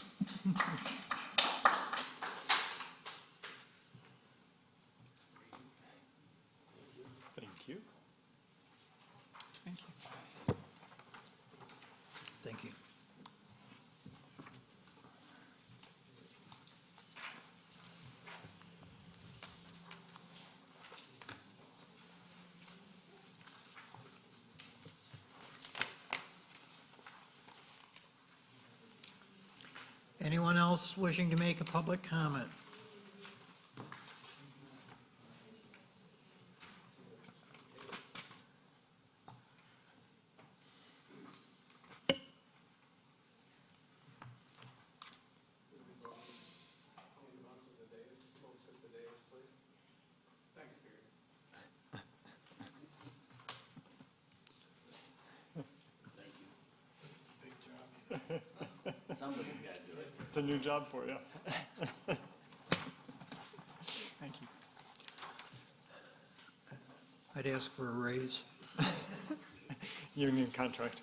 Thank you. Thank you. Thank you. Anyone else wishing to make a public comment? Somebody's got to do it. It's a new job for you. Thank you. I'd ask for a raise. Union contract.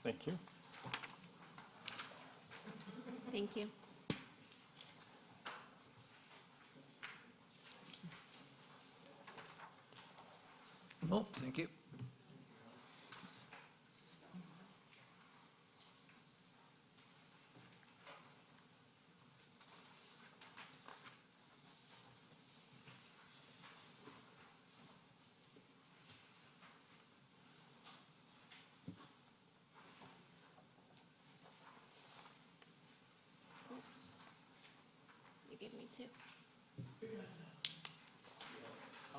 Thank you. Thank you. No, thank you. You give me two.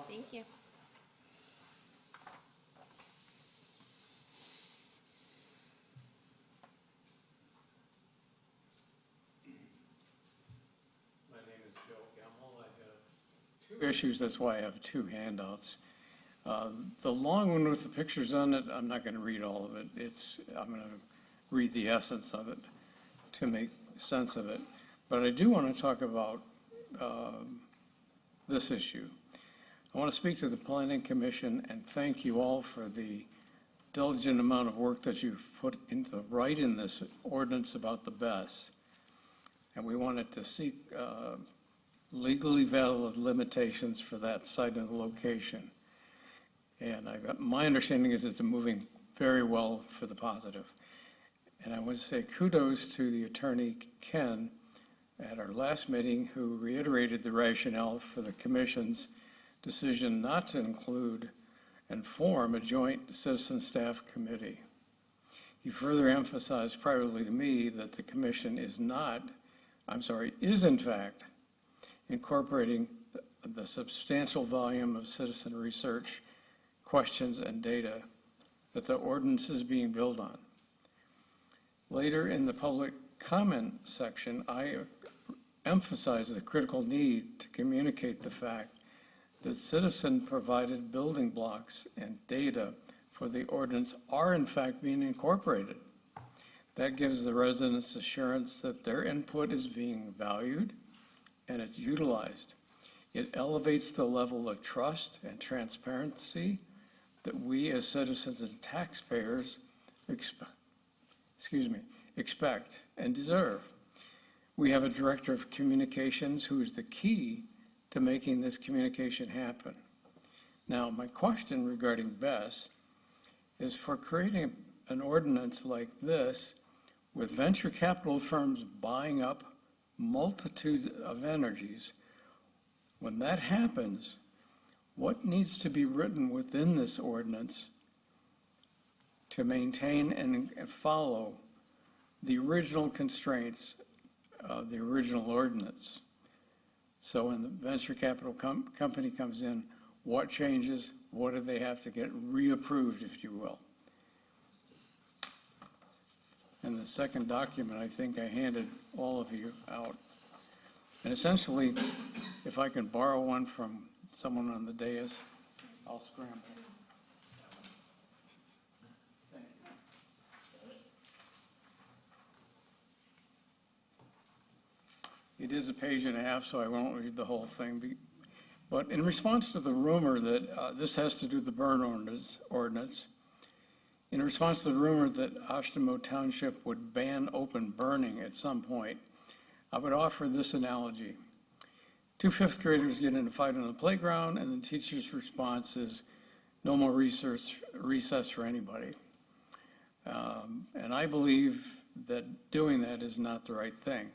Thank you. My name is Joe Gemmel. I have two issues, that's why I have two handouts. The long one with the pictures on it, I'm not going to read all of it. I'm going to read the essence of it to make sense of it. But I do want to talk about this issue. I want to speak to the Planning Commission and thank you all for the diligent amount of work that you've put into writing this ordinance about the BES. And we wanted to seek legally valid limitations for that site and location. And my understanding is it's moving very well for the positive. And I want to say kudos to the attorney, Ken, at our last meeting, who reiterated the rationale for the commission's decision not to include and form a joint citizen staff committee. He further emphasized privately to me that the commission is in fact incorporating the substantial volume of citizen research, questions, and data that the ordinance is being built on. Later in the public comment section, I emphasize the critical need to communicate the fact that citizen-provided building blocks and data for the ordinance are in fact being incorporated. That gives the residents assurance that their input is being valued and it's utilized. It elevates the level of trust and transparency that we as citizens and taxpayers expect and deserve. We have a director of communications who is the key to making this communication happen. Now, my question regarding BES is for creating an ordinance like this with venture capital firms buying up multitudes of energies. When that happens, what needs to be written within this ordinance to maintain and follow the original constraints of the original ordinance? So when the venture capital company comes in, what changes, what do they have to get reapproved, if you will? And the second document, I think I handed all of you out. And essentially, if I can borrow one from someone on the dais, I'll scramble. Thank you. It is a page and a half, so I won't read the whole thing. But in response to the rumor that this has to do with the burn ordinance, in response to the rumor that Oshtemo Township would ban open burning at some point, I would offer this analogy. 2 fifth graders get in a fight on the playground, and the teacher's response is, no more recess for anybody. And I believe that doing that is not the right thing.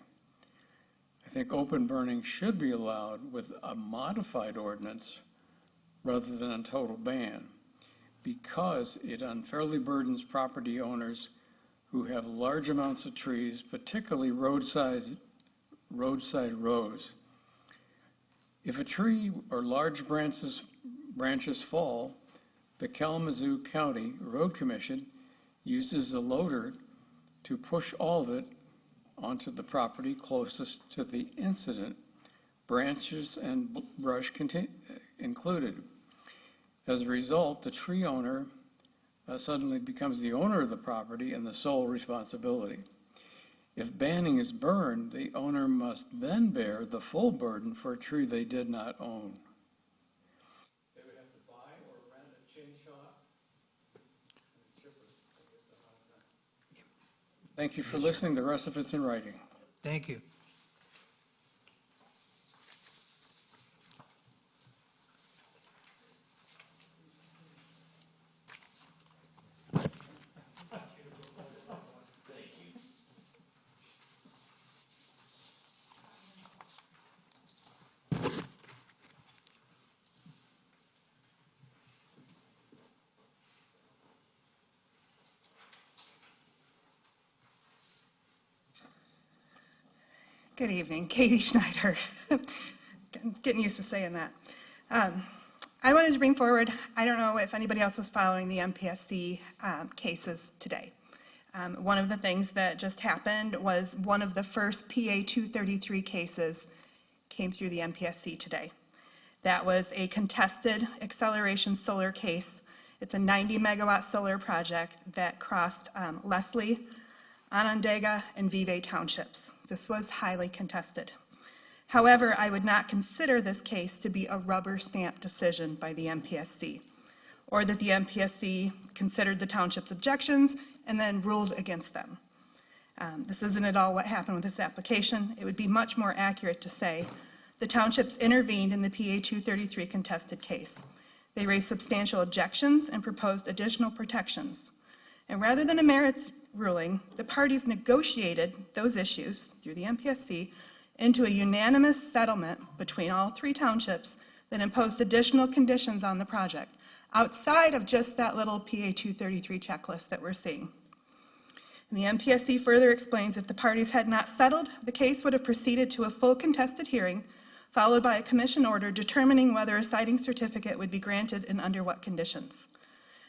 I think open burning should be allowed with a modified ordinance rather than a total ban, because it unfairly burdens property owners who have large amounts of trees, particularly roadside rows. If a tree or large branches fall, the Kalamazoo County Road Commission uses a loader to push all of it onto the property closest to the incident, branches and brush included. As a result, the tree owner suddenly becomes the owner of the property and the sole responsibility. If banning is burned, the owner must then bear the full burden for a tree they did not own. They would have to buy or rent a chainsaw. Thank you for listening. The rest of it's in writing. Thank you. Good evening, Katie Schneider. Getting used to saying that. I wanted to bring forward, I don't know if anybody else was following the MPSC cases today. One of the things that just happened was one of the first PA 233 cases came through the MPSC today. That was a contested acceleration solar case. It's a 90 megawatt solar project that crossed Leslie, Onondaga, and Vevay townships. This was highly contested. However, I would not consider this case to be a rubber stamp decision by the MPSC, or that the MPSC considered the township's objections and then ruled against them. This isn't at all what happened with this application. It would be much more accurate to say the townships intervened in the PA 233 contested case. They raised substantial objections and proposed additional protections. And rather than a merits ruling, the parties negotiated those issues through the MPSC into a unanimous settlement between all 3 townships that imposed additional conditions on the project, outside of just that little PA 233 checklist that we're seeing. And the MPSC further explains if the parties had not settled, the case would have proceeded to a full contested hearing, followed by a commission order determining whether a siting certificate would be granted and under what conditions.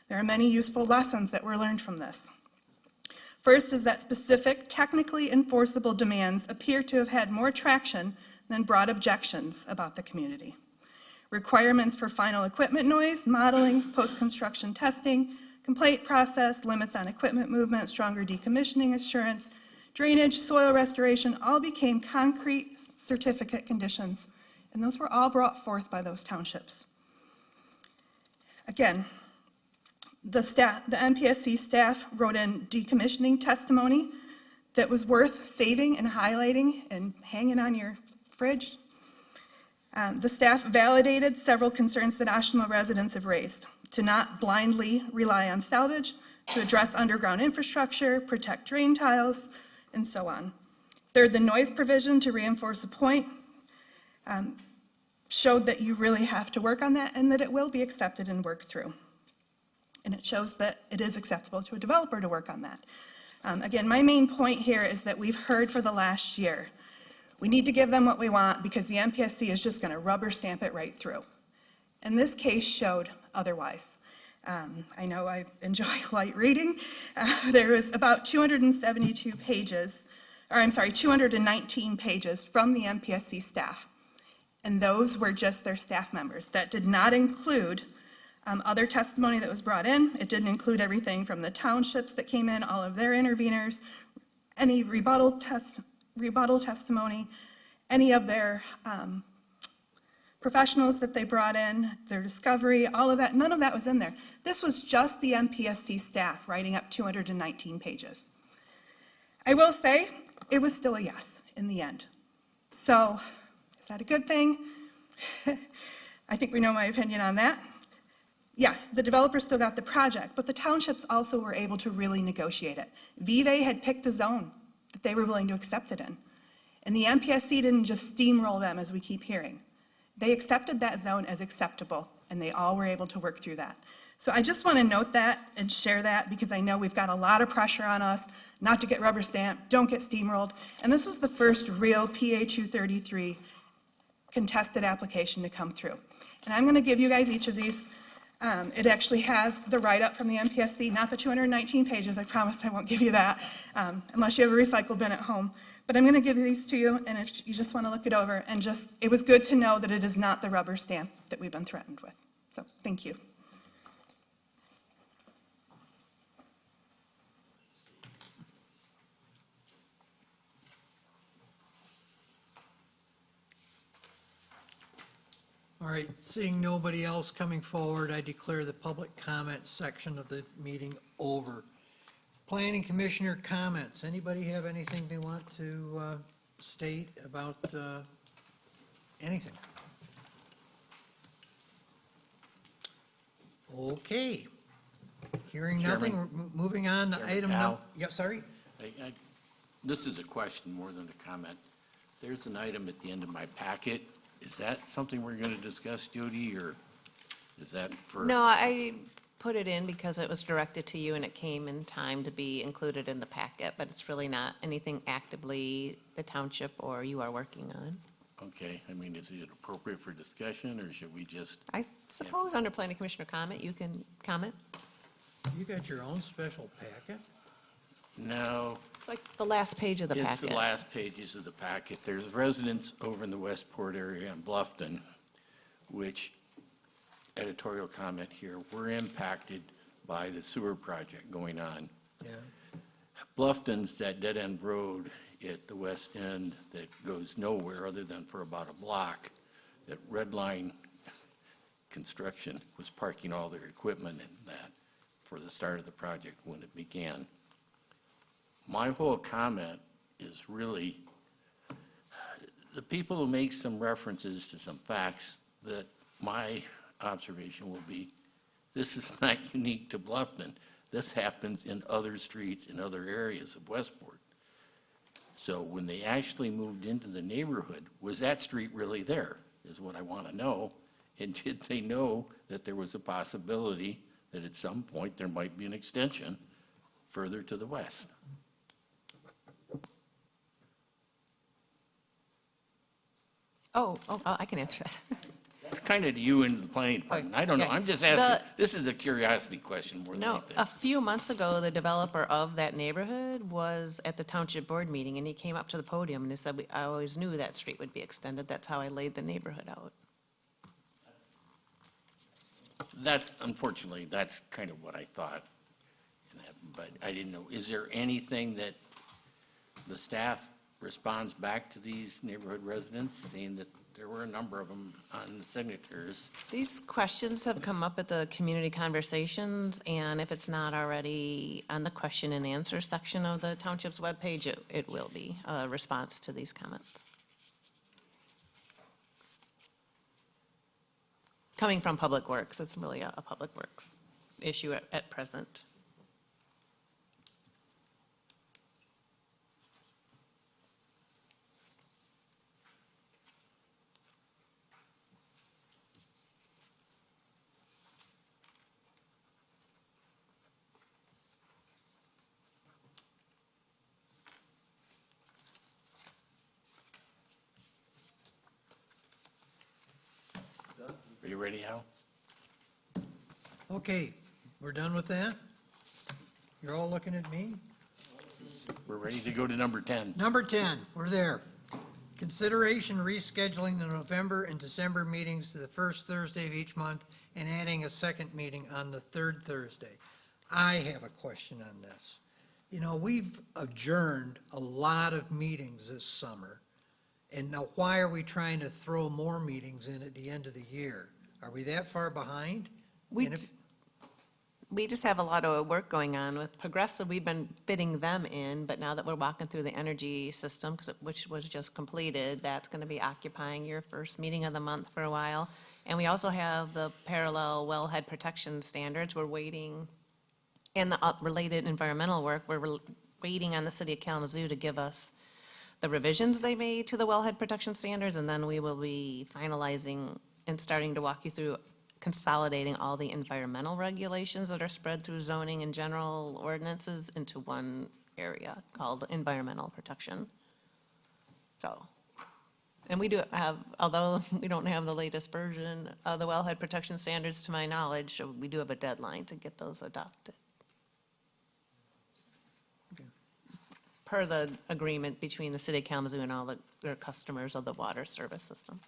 There are many useful lessons that were learned from this. First is that specific, technically enforceable demands appear to have had more traction than broad objections about the community. Requirements for final equipment noise, modeling, post-construction testing, complaint process, limits on equipment movement, stronger decommissioning assurance, drainage, soil restoration, all became concrete certificate conditions, and those were all brought forth by those townships. Again, the MPSC staff wrote in decommissioning testimony that was worth saving and highlighting and hanging on your fridge. The staff validated several concerns that Oshtemo residents have raised: to not blindly rely on salvage, to address underground infrastructure, protect drain tiles, and so on. Third, the noise provision to reinforce a point showed that you really have to work on that and that it will be accepted and worked through. And it shows that it is acceptable to a developer to work on that. Again, my main point here is that we've heard for the last year, we need to give them what we want because the MPSC is just going to rubber stamp it right through. And this case showed otherwise. I know I enjoy light reading. There was about 219 pages from the MPSC staff. And those were just their staff members. That did not include other testimony that was brought in. It didn't include everything from the townships that came in, all of their interveners, any rebuttal testimony, any of their professionals that they brought in, their discovery, all of that, none of that was in there. This was just the MPSC staff writing up 219 pages. I will say, it was still a yes in the end. So, is that a good thing? I think we know my opinion on that. Yes, the developer still got the project, but the townships also were able to really negotiate it. Vive had picked a zone that they were willing to accept it in. And the MPSC didn't just steamroll them, as we keep hearing. They accepted that zone as acceptable, and they all were able to work through that. So I just want to note that and share that, because I know we've got a lot of pressure on us not to get rubber stamped, don't get steamrolled. And this was the first real PA 233 contested application to come through. And I'm going to give you guys each of these. It actually has the write-up from the MPSC, not the 219 pages. I promise I won't give you that, unless you have a recycle bin at home. But I'm going to give these to you, and if you just want to look it over, and just, it was good to know that it is not the rubber stamp that we've been threatened with. So, thank you. All right, seeing nobody else coming forward, I declare the public comment section of the meeting over. Planning Commissioner comments. Anybody have anything they want to state about anything? Okay. Hearing nothing, moving on to item Al? Yeah, sorry? This is a question more than a comment. There's an item at the end of my packet. Is that something we're going to discuss, Jody, or is that for? No, I put it in because it was directed to you and it came in time to be included in the packet, but it's really not anything actively the township or you are working on. Okay, I mean, is it appropriate for discussion, or should we just? I suppose under planning commissioner comment, you can comment. You got your own special packet? No. It's like the last page of the packet. It's the last pages of the packet. There's residents over in the Westport area in Bluffton, which, editorial comment here, were impacted by the sewer project going on. Yeah. Bluffton's that dead-end road at the west end that goes nowhere other than for about a block, that Red Line Construction was parking all their equipment in that for the start of the project when it began. My whole comment is really, the people who make some references to some facts that my observation will be, this is not unique to Bluffton. This happens in other streets in other areas of Westport. So when they actually moved into the neighborhood, was that street really there, is what I want to know. And did they know that there was a possibility that at some point there might be an extension further to the west? Oh, I can answer that. It's kind of you and the planning department. I don't know. Okay. I'm just asking. This is a curiosity question more than No, anything. a few months ago, the developer of that neighborhood was at the township board meeting, and he came up to the podium and he said, I always knew that street would be extended. That's how I laid the neighborhood out. That's, unfortunately, that's kind of what I thought. But I didn't know. Is there anything that the staff responds back to these neighborhood residents, saying that there were a number of them on the signatures? These questions have come up at the community conversations, and if it's not already on the question and answer section of the township's webpage, it will be a response to these comments. Coming from Public Works, it's really a Public Works issue at present. Are you ready, Al? Okay, we're done with that? You're all looking at me? We're ready to go to number 10. Number 10, we're there. Consideration rescheduling the November and December meetings to the first Thursday of each month and adding a second meeting on the third Thursday. I have a question on this. You know, we've adjourned a lot of meetings this summer, And now, why are we trying to throw more meetings in at the end of the year? Are we that far behind? We And if- just- We just have a lot of work going on with Progressive. We've been fitting them in, but now that we're walking through the energy system, which was just completed, that's going to be occupying your first meeting of the month for a while. And we also have the parallel wellhead protection standards. We're waiting, and the related environmental work, we're waiting on the city of Kalamazoo to give us the revisions they made to the wellhead protection standards, and then we will be finalizing and starting to walk you through consolidating all the environmental regulations that are spread through zoning and general ordinances into one area called environmental protection. So, and we do have, although we don't have the latest version of the wellhead protection standards to my knowledge, we do have a deadline to get those adopted. Per the agreement between the city of Kalamazoo and all their customers of the water service system.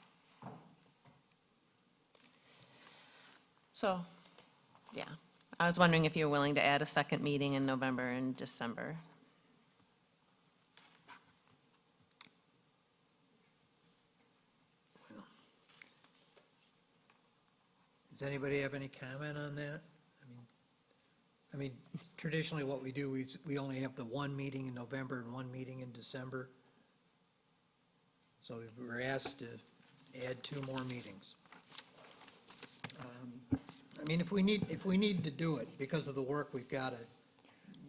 So, yeah, I was wondering if you were willing to add a second meeting in November and December. Does anybody have any comment on that? I mean, traditionally what we do, we only have the one meeting in November and one meeting in December. So we were asked to add 2 more meetings. I mean, if we need to do it because of the work we've got to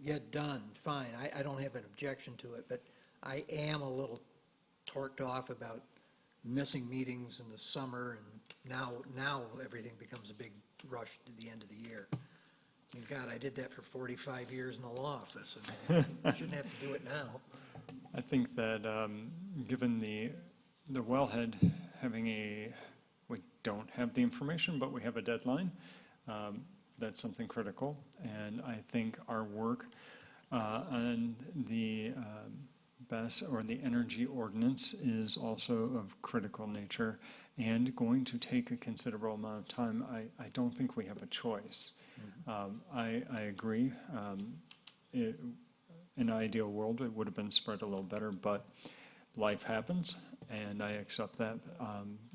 get done, fine. I don't have an objection to it, but I am a little torqued off about missing meetings in the summer, and now everything becomes a big rush to the end of the year. And God, I did that for 45 years in the law office. I shouldn't have to do it now. I think that given the wellhead having we don't have the information, but we have a deadline. That's something critical. And I think our work on the BES or the energy ordinance is also of critical nature and going to take a considerable amount of time. I don't think we have a choice. I agree. In an ideal world, it would have been spread a little better, but life happens, and I accept that.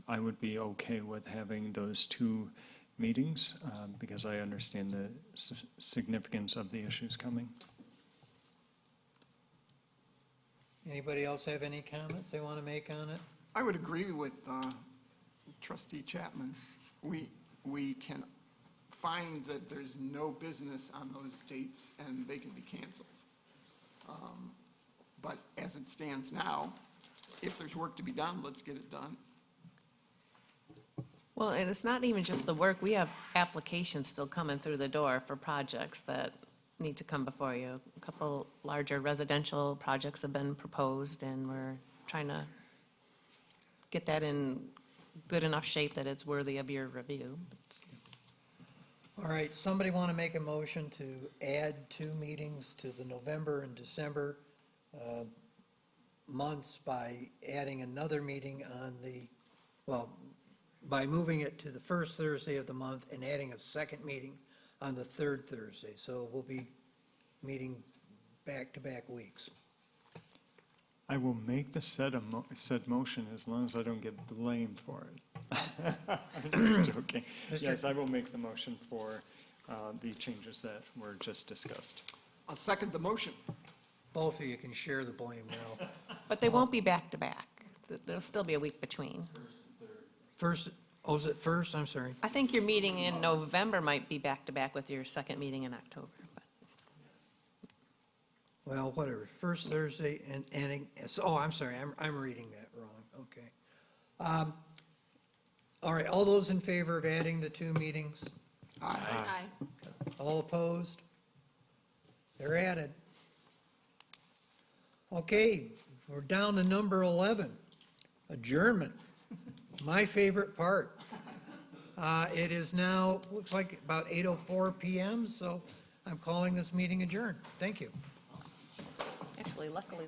I would be okay with having those 2 meetings because I understand the significance of the issues coming. Anybody else have any comments they want to make on it? I would agree with trustee Chapman. We can find that there's no business on those dates and they can be canceled. But as it stands now, if there's work to be done, let's get it done. Well, and it's not even just the work. We have applications still coming through the door for projects that need to come before you. A couple larger residential projects have been proposed, and we're trying to get that in good enough shape that it's worthy of your review. All right, somebody want to make a motion to add 2 meetings to the November and December months by adding another meeting on by moving it to the first Thursday of the month and adding a second meeting on the 3rd Thursday. So we'll be meeting back-to-back weeks. I will make the said motion as long as I don't get blamed for it. I'm just joking. Yes, I will make the motion for the changes that were just discussed. I'll second the motion. Both of you can share the blame now. But they won't be back-to-back. There'll still be a week between. First, is it first? I'm sorry. I think your meeting in November might be back-to-back with your second meeting in October. But Well, whatever, first Thursday and adding, I'm sorry, I'm reading that wrong, okay. All right, all those in favor of adding the 2 meetings? Aye. All opposed? They're added. Okay, we're down to number 11, adjournment, my favorite part. It is now, looks like about 8:04 p.m., so I'm calling this meeting adjourned. Thank you. Actually, luckily.